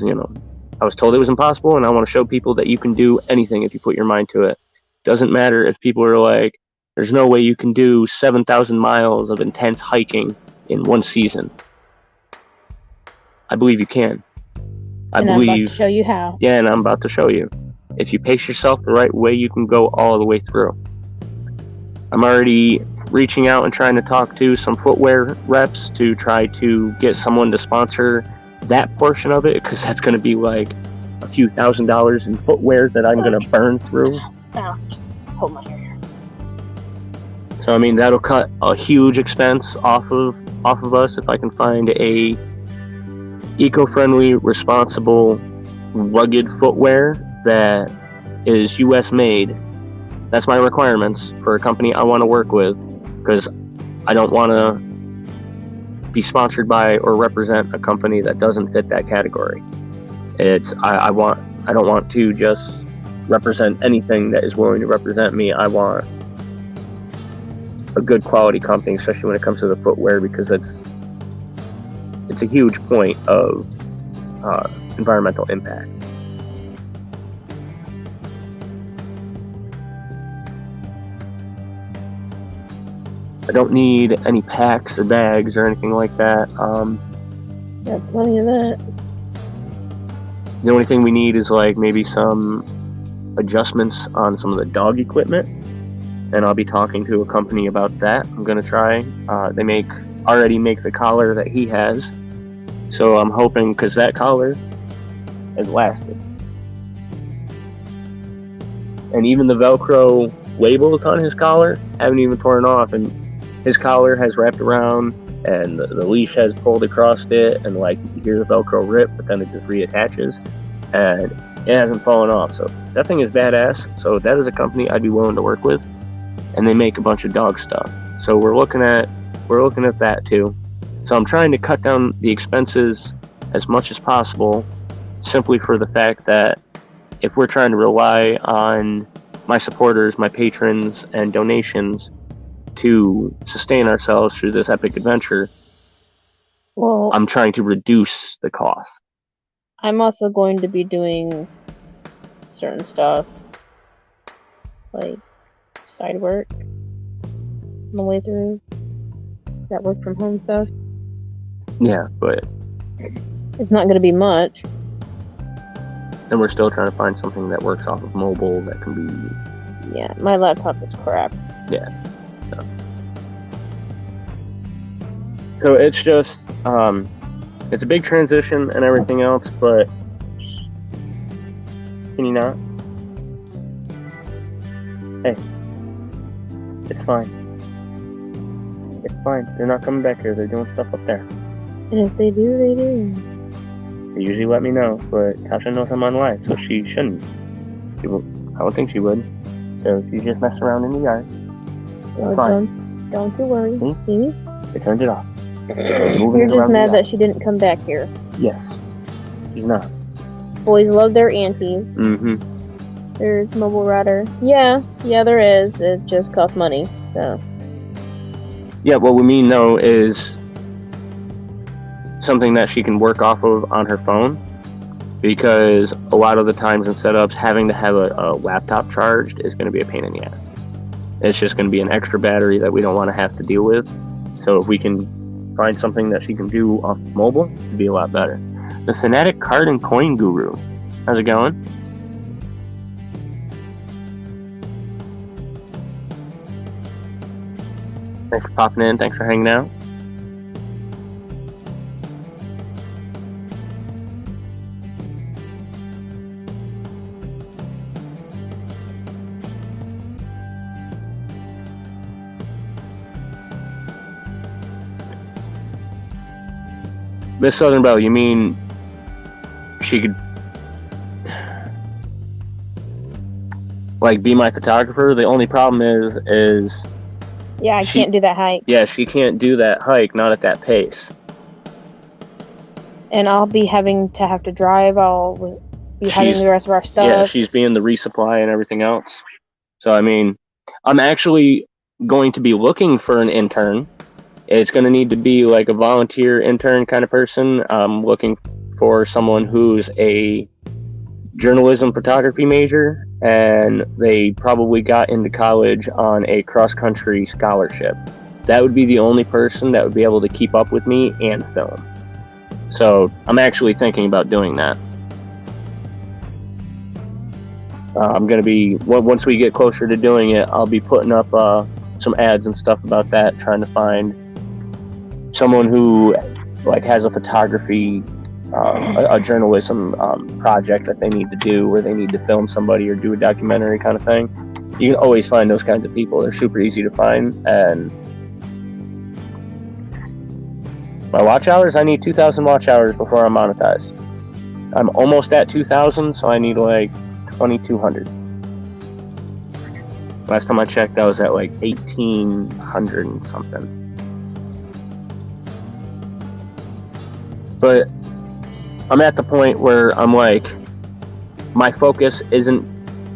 I was told it was impossible, and I want to show people that you can do anything if you put your mind to it. Doesn't matter if people are like, there's no way you can do 7,000 miles of intense hiking in one season. I believe you can. I'm about to show you how. Yeah, and I'm about to show you. If you pace yourself the right way, you can go all the way through. I'm already reaching out and trying to talk to some footwear reps to try to get someone to sponsor that portion of it, because that's going to be like a few $1,000s in footwear that I'm going to burn through. Ouch. Hold my hair. So I mean, that'll cut a huge expense off of us if I can find a eco-friendly, responsible, rugged footwear that is US made. That's my requirements for a company I want to work with, because I don't want to be sponsored by or represent a company that doesn't fit that category. I don't want to just represent anything that is willing to represent me. I want a good quality company, especially when it comes to the footwear, because it's a huge point of environmental impact. I don't need any packs or bags or anything like that. Got plenty of that. The only thing we need is like maybe some adjustments on some of the dog equipment, and I'll be talking to a company about that. I'm gonna try. They already make the collar that he has, so I'm hoping, because that collar has lasted, and even the Velcro labels on his collar haven't even torn off, and his collar has wrapped around, and the leash has pulled across it, and like you hear the Velcro rip, but then it just reattaches, and it hasn't fallen off. So that thing is badass. So that is a company I'd be willing to work with, and they make a bunch of dog stuff. So we're looking at that too. So I'm trying to cut down the expenses as much as possible, simply for the fact that if we're trying to rely on my supporters, my patrons, and donations to sustain ourselves through this epic adventure, Well, I'm trying to reduce the cost. I'm also going to be doing certain stuff, like side work on the way through, that work from home stuff. Yeah, but It's not going to be much. and we're still trying to find something that works off of mobile that can be. Yeah, my laptop is crap. Yeah. So it's just, it's a big transition and everything else, but can you not? Hey, it's fine. It's fine. They're not coming back here. They're doing stuff up there. And if they do, they do. They usually let me know, but Tasha knows I'm on live, so she shouldn't. I don't think she would. So she's just messing around in the yard. Well, fine. Don't you worry. See? They turned it off. You're just mad that she didn't come back here. Yes. She's not. Boys love their aunties. Mm-hmm. There's mobile router. Yeah, there is. It just costs money. So. Yeah, what we mean though is something that she can work off of on her phone, because a lot of the times in setups, having to have a laptop charged is going to be a pain in the ass. It's just going to be an extra battery that we don't want to have to deal with. So if we can find something that she can do off mobile, it'd be a lot better. The Fanatic Card and Coin Guru. How's it going? Thanks for popping in. Thanks for hanging out. Miss Southern Belle, you mean she could like be my photographer? The only problem is yeah, I can't do that hike. Yeah, she can't do that hike, not at that pace. And I'll be having to drive. I'll be having the rest of our stuff. Yeah, she's being the resupply and everything else. So I mean, I'm actually going to be looking for an intern. It's going to need to be like a volunteer intern kind of person. I'm looking for someone who's a journalism photography major, and they probably got into college on a cross-country scholarship. That would be the only person that would be able to keep up with me and film. So I'm actually thinking about doing that. I'm going to be, once we get closer to doing it, I'll be putting up some ads and stuff about that, trying to find someone who like has a photography, a journalism project that they need to do, where they need to film somebody or do a documentary kind of thing. You can always find those kinds of people. They're super easy to find. And my watch hours, I need 2,000 watch hours before I'm monetized. I'm almost at 2,000, so I need like 2,200. Last time I checked, I was at like 1,800 and something. But I'm at the point where I'm like, my focus isn't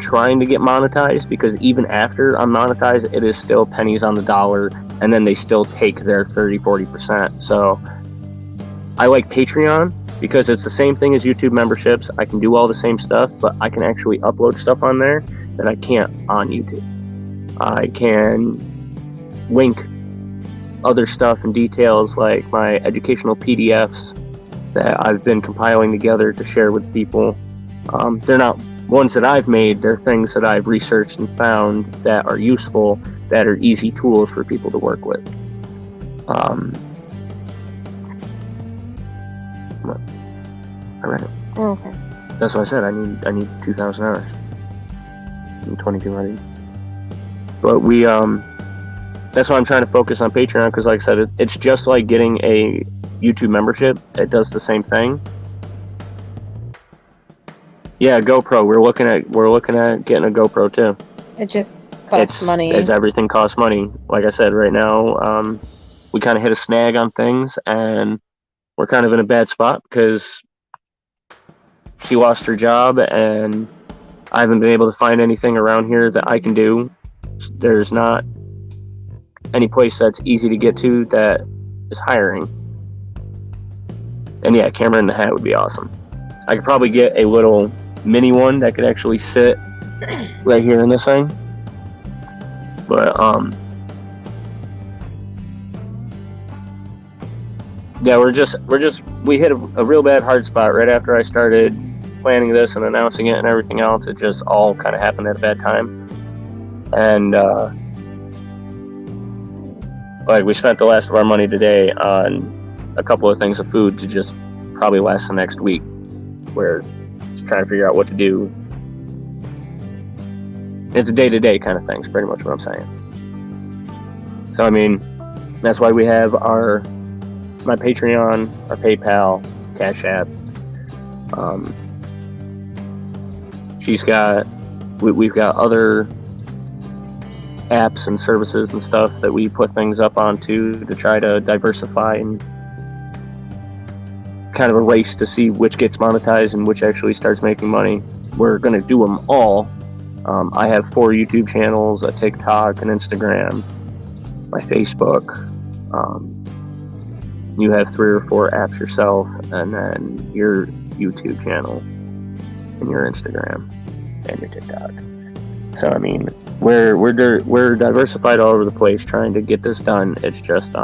trying to get monetized, because even after I'm monetized, it is still pennies on the dollar, and then they still take their 30-40%. So I like Patreon because it's the same thing as YouTube memberships. I can do all the same stuff, but I can actually upload stuff on there that I can't on YouTube. I can link other stuff and details, like my educational PDFs that I've been compiling together to share with people. They're not ones that I've made, they're things that I've researched and found that are useful, that are easy tools for people to work with. All right. Oh, okay. That's what I said. I need 2,000 hours. And 2,200. But we that's why I'm trying to focus on Patreon, because like I said, it's just like getting a YouTube membership. It does the same thing. Yeah, GoPro. We're looking at getting a GoPro too. It just costs money. It's everything costs money. Like I said, right now, we kind of hit a snag on things, and we're kind of in a bad spot because she lost her job, and I haven't been able to find anything around here that I can do. There's not any place that's easy to get to that is hiring. And yeah, camera in the hat would be awesome. I could probably get a little mini one that could actually sit right here in this thing. But yeah, we hit a real bad hard spot right after I started planning this and announcing it and everything else. It just all kind of happened at a bad time. And like, we spent the last of our money today on a couple of things of food to just probably last the next week. We're just trying to figure out what to do. It's a day-to-day kind of thing, is pretty much what I'm saying. So I mean, that's why we have my Patreon, our PayPal, Cash App. We've got other apps and services and stuff that we put things up onto to try to diversify and kind of a race to see which gets monetized and which actually starts making money. We're going to do them all. I have 4 YouTube channels, a TikTok, an Instagram, my Facebook. You have 3 or 4 apps yourself, and then your YouTube channel and your Instagram and your TikTok. So I mean, we're diversified all over the place trying to get this done. It's just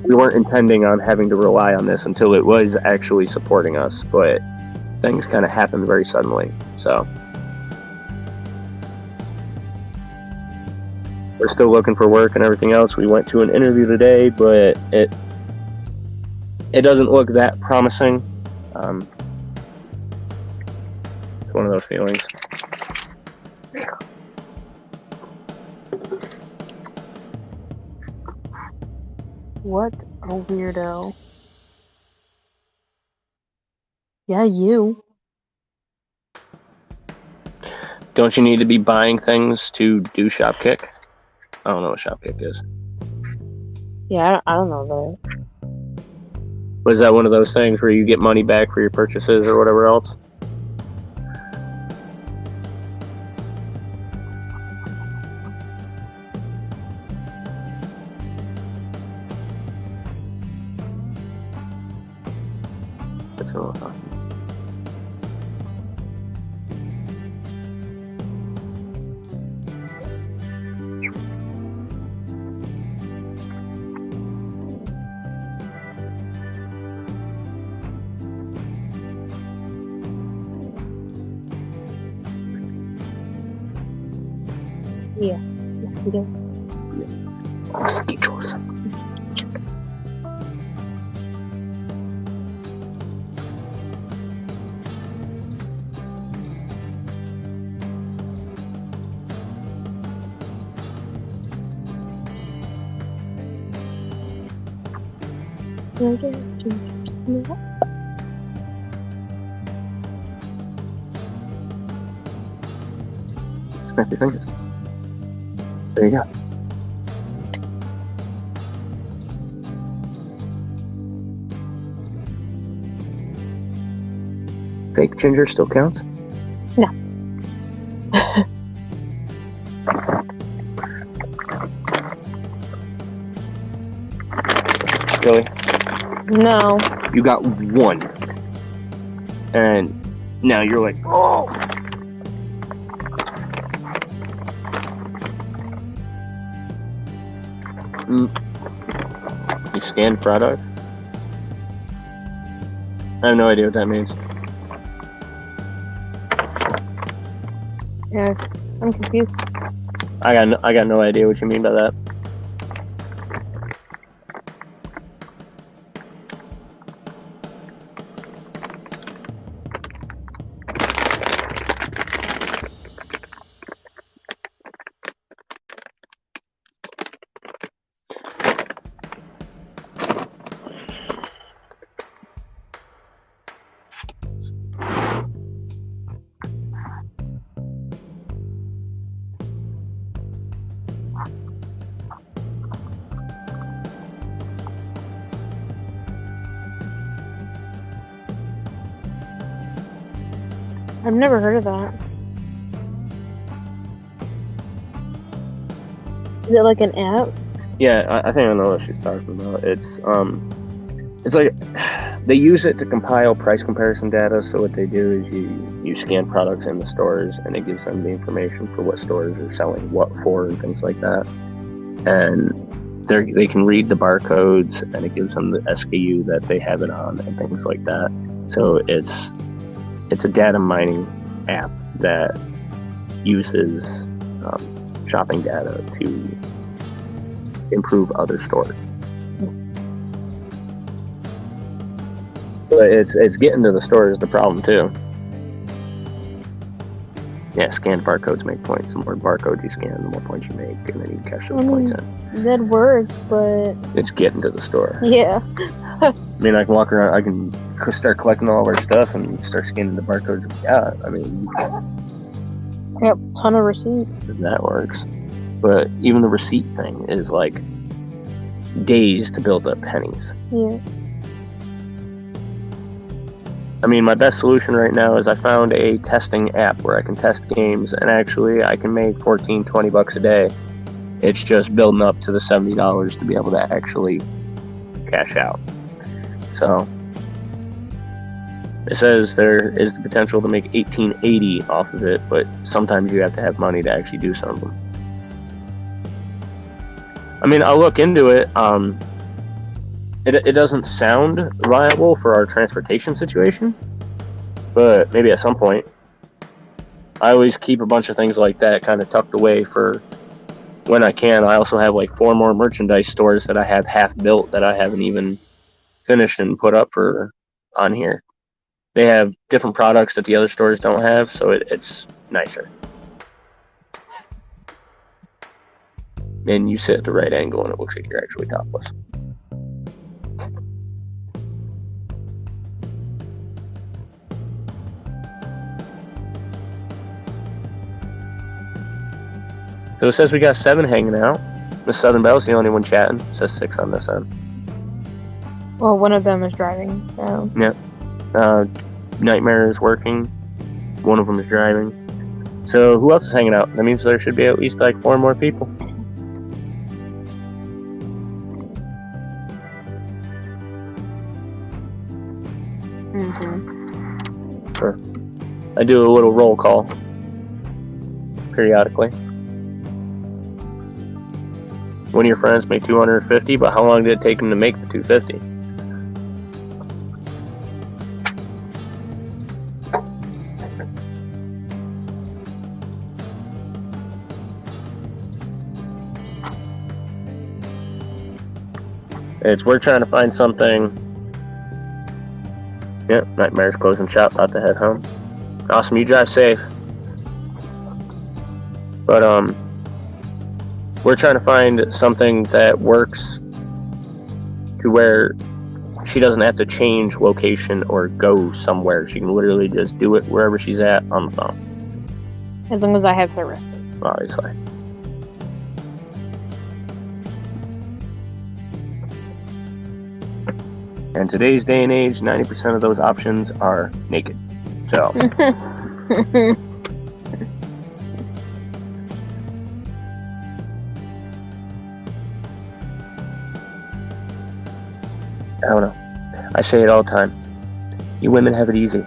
we weren't intending on having to rely on this until it was actually supporting us, but things kind of happened very suddenly. So we're still looking for work and everything else. We went to an interview today, but it doesn't look that promising. It's one of those feelings. What a weirdo. Yeah, you. Don't you need to be buying things to do Shopkick? I don't know what Shopkick is. Yeah, I don't know that. But is that one of those things where you get money back for your purchases or whatever else? That's what I'm talking about. Yeah, mosquito. Mosquitoes. Can I get a ginger smell? Snap your fingers. There you go. Fake ginger still counts? No. Really? No. You got 1. And now you're like, oh! You scanned product? I have no idea what that means. Yeah, I'm confused. I got no idea what you mean by that. I've never heard of that. Is it like an app? Yeah, I think I know what she's talking about. It's like they use it to compile price comparison data. So what they do is you scan products in the stores, and it gives them the information for what stores are selling what for and things like that. And they can read the barcodes, and it gives them the SKU that they have it on and things like that. So it's a data mining app that uses shopping data to improve other stores. But it's getting to the store is the problem too. Yeah, scanned barcodes make points. The more barcodes you scan, the more points you make, and then you can cash those points in. That works, but It's getting to the store. yeah. I mean, I can walk around, I can start collecting all of our stuff and start scanning the barcodes we got. I mean, Yep, ton of receipts. that works. But even the receipt thing is like days to build up pennies. Yeah. I mean, my best solution right now is I found a testing app where I can test games, and actually I can make $14-20 a day. It's just building up to the $70 to be able to actually cash out. So it says there is the potential to make $18.80 off of it, but sometimes you have to have money to actually do something. I mean, I'll look into it. It doesn't sound viable for our transportation situation, but maybe at some point. I always keep a bunch of things like that kind of tucked away for when I can. I also have like 4 more merchandise stores that I have half built that I haven't even finished and put up for on here. They have different products that the other stores don't have, so it's nicer. And you sit at the right angle and it looks like you're actually topless. So it says we got 7 hanging out. Miss Southern Belle's the only one chatting. It says 6 on this end. Well, one of them is driving, so. Yeah. Nightmare is working. One of them is driving. So who else is hanging out? That means there should be at least like 4 more people. Mm-hmm. Sure. I do a little roll call periodically. One of your friends made 250, but how long did it take him to make the 250? We're trying to find something. Yep, Nightmare's closing shop, about to head home. Awesome, you drive safe. But we're trying to find something that works to where she doesn't have to change location or go somewhere. She can literally just do it wherever she's at on the phone. As long as I have service. Obviously. In today's day and age, 90% of those options are naked. So. I don't know. I say it all the time. You women have it easy.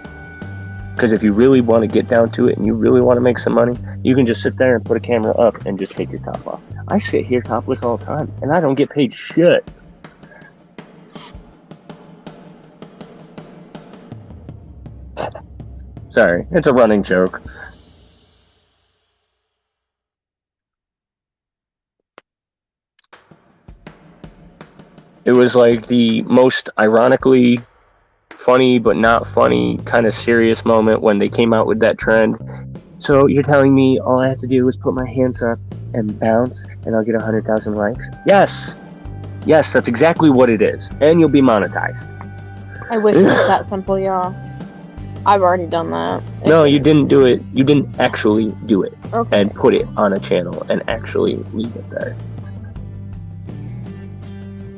Because if you really want to get down to it and you really want to make some money, you can just sit there and put a camera up and just take your top off. I sit here topless all the time, and I don't get paid shit. Sorry, it's a running joke. It was like the most ironically funny but not funny kind of serious moment when they came out with that trend. So you're telling me all I have to do is put my hands up and bounce and I'll get 100,000 likes? Yes! Yes, that's exactly what it is. And you'll be monetized. I wish it was that simple, y'all. I've already done that. No, you didn't do it. You didn't actually do it. Okay. And put it on a channel and actually leave it there.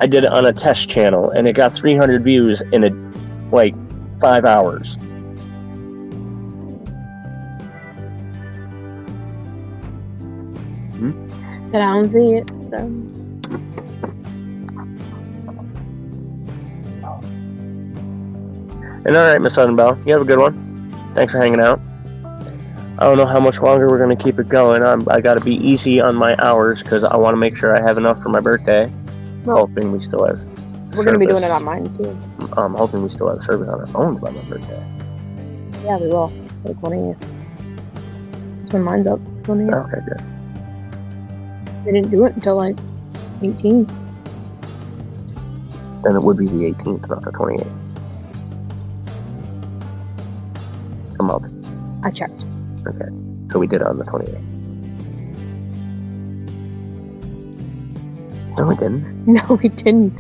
I did it on a test channel and it got 300 views in like 5 hours. Said I don't see it. So. And alright, Miss Suttonbell, you have a good one. Thanks for hanging out. I don't know how much longer we're going to keep it going. I got to be easy on my hours because I want to make sure I have enough for my birthday. Well, hoping we still have we're going to be doing it on mine, too. I'm hoping we still have service on our phones by my birthday. Yeah, we will. For the 20th. That's when mine's up. 20th. Okay, good. They didn't do it until like 18. Then it would be the 18th, not the 28th. A month. I checked. Okay. So we did it on the 28th. No, we didn't. No, we didn't.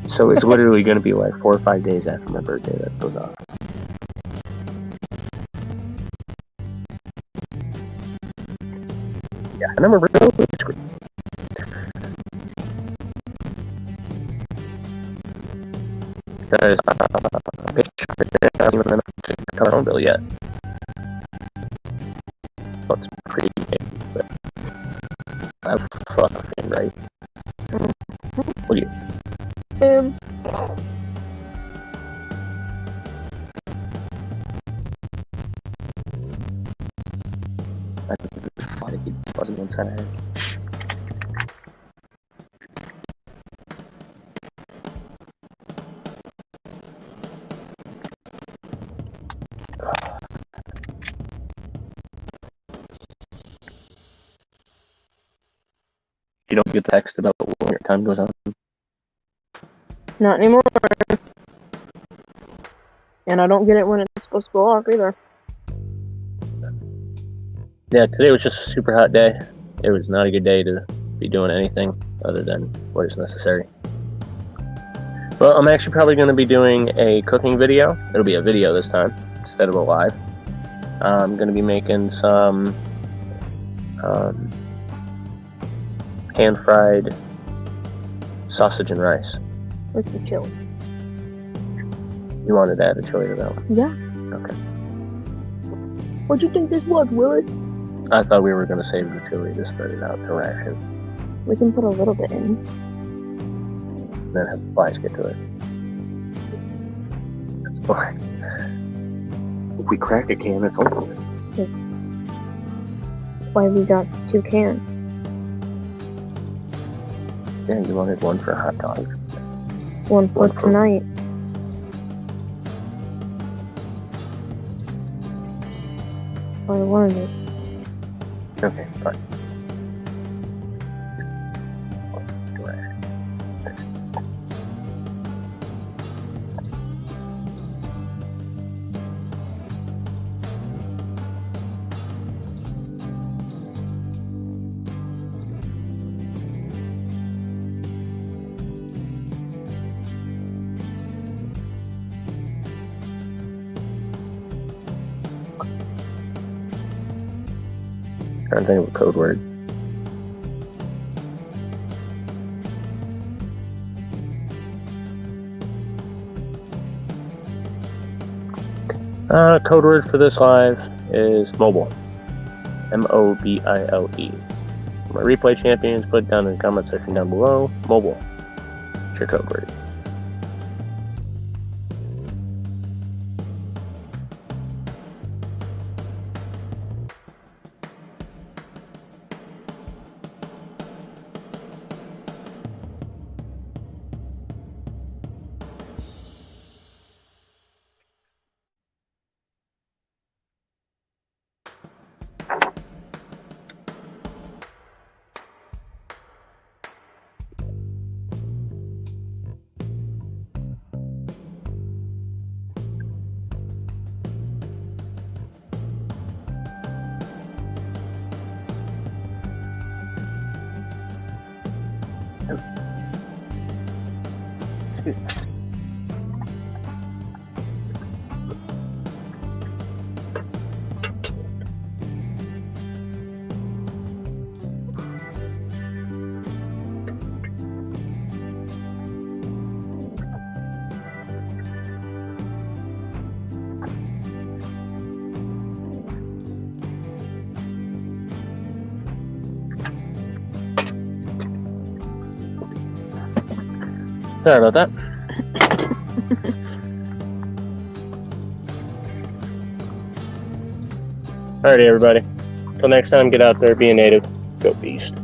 So it's literally going to be like 4 or 5 days after my birthday that goes off. Yeah, and I'm a real screen. Because it hasn't even enough to cover our own bill yet. Well, it's pretty big, but I'm fucking right. What do you? I think it's funny, buzzing inside my head. You don't get the text about when your time goes on. Not anymore. And I don't get it when it's supposed to go off either. Yeah, today was just a super hot day. It was not a good day to be doing anything other than what is necessary. Well, I'm actually probably going to be doing a cooking video. It'll be a video this time instead of a live. I'm going to be making some pan-fried sausage and rice. With the chili. You wanted to add a chili to that one? Yeah. Okay. What'd you think this was, Willis? I thought we were going to save the chili to spread it out to ration. We can put a little bit in. And then have the flies get to it. That's fine. If we crack a can, it's over. Why we got 2 cans? Yeah, you wanted one for a hot dog. One for tonight. I wanted it. Okay, fine. Trying to think of a code word. Code word for this live is mobile. M-O-B-I-L-E. My replay champions, put it down in the comment section down below. Mobile. It's your code word. Sorry about that. Alrighty, everybody. Till next time, get out there, be a native, go beast.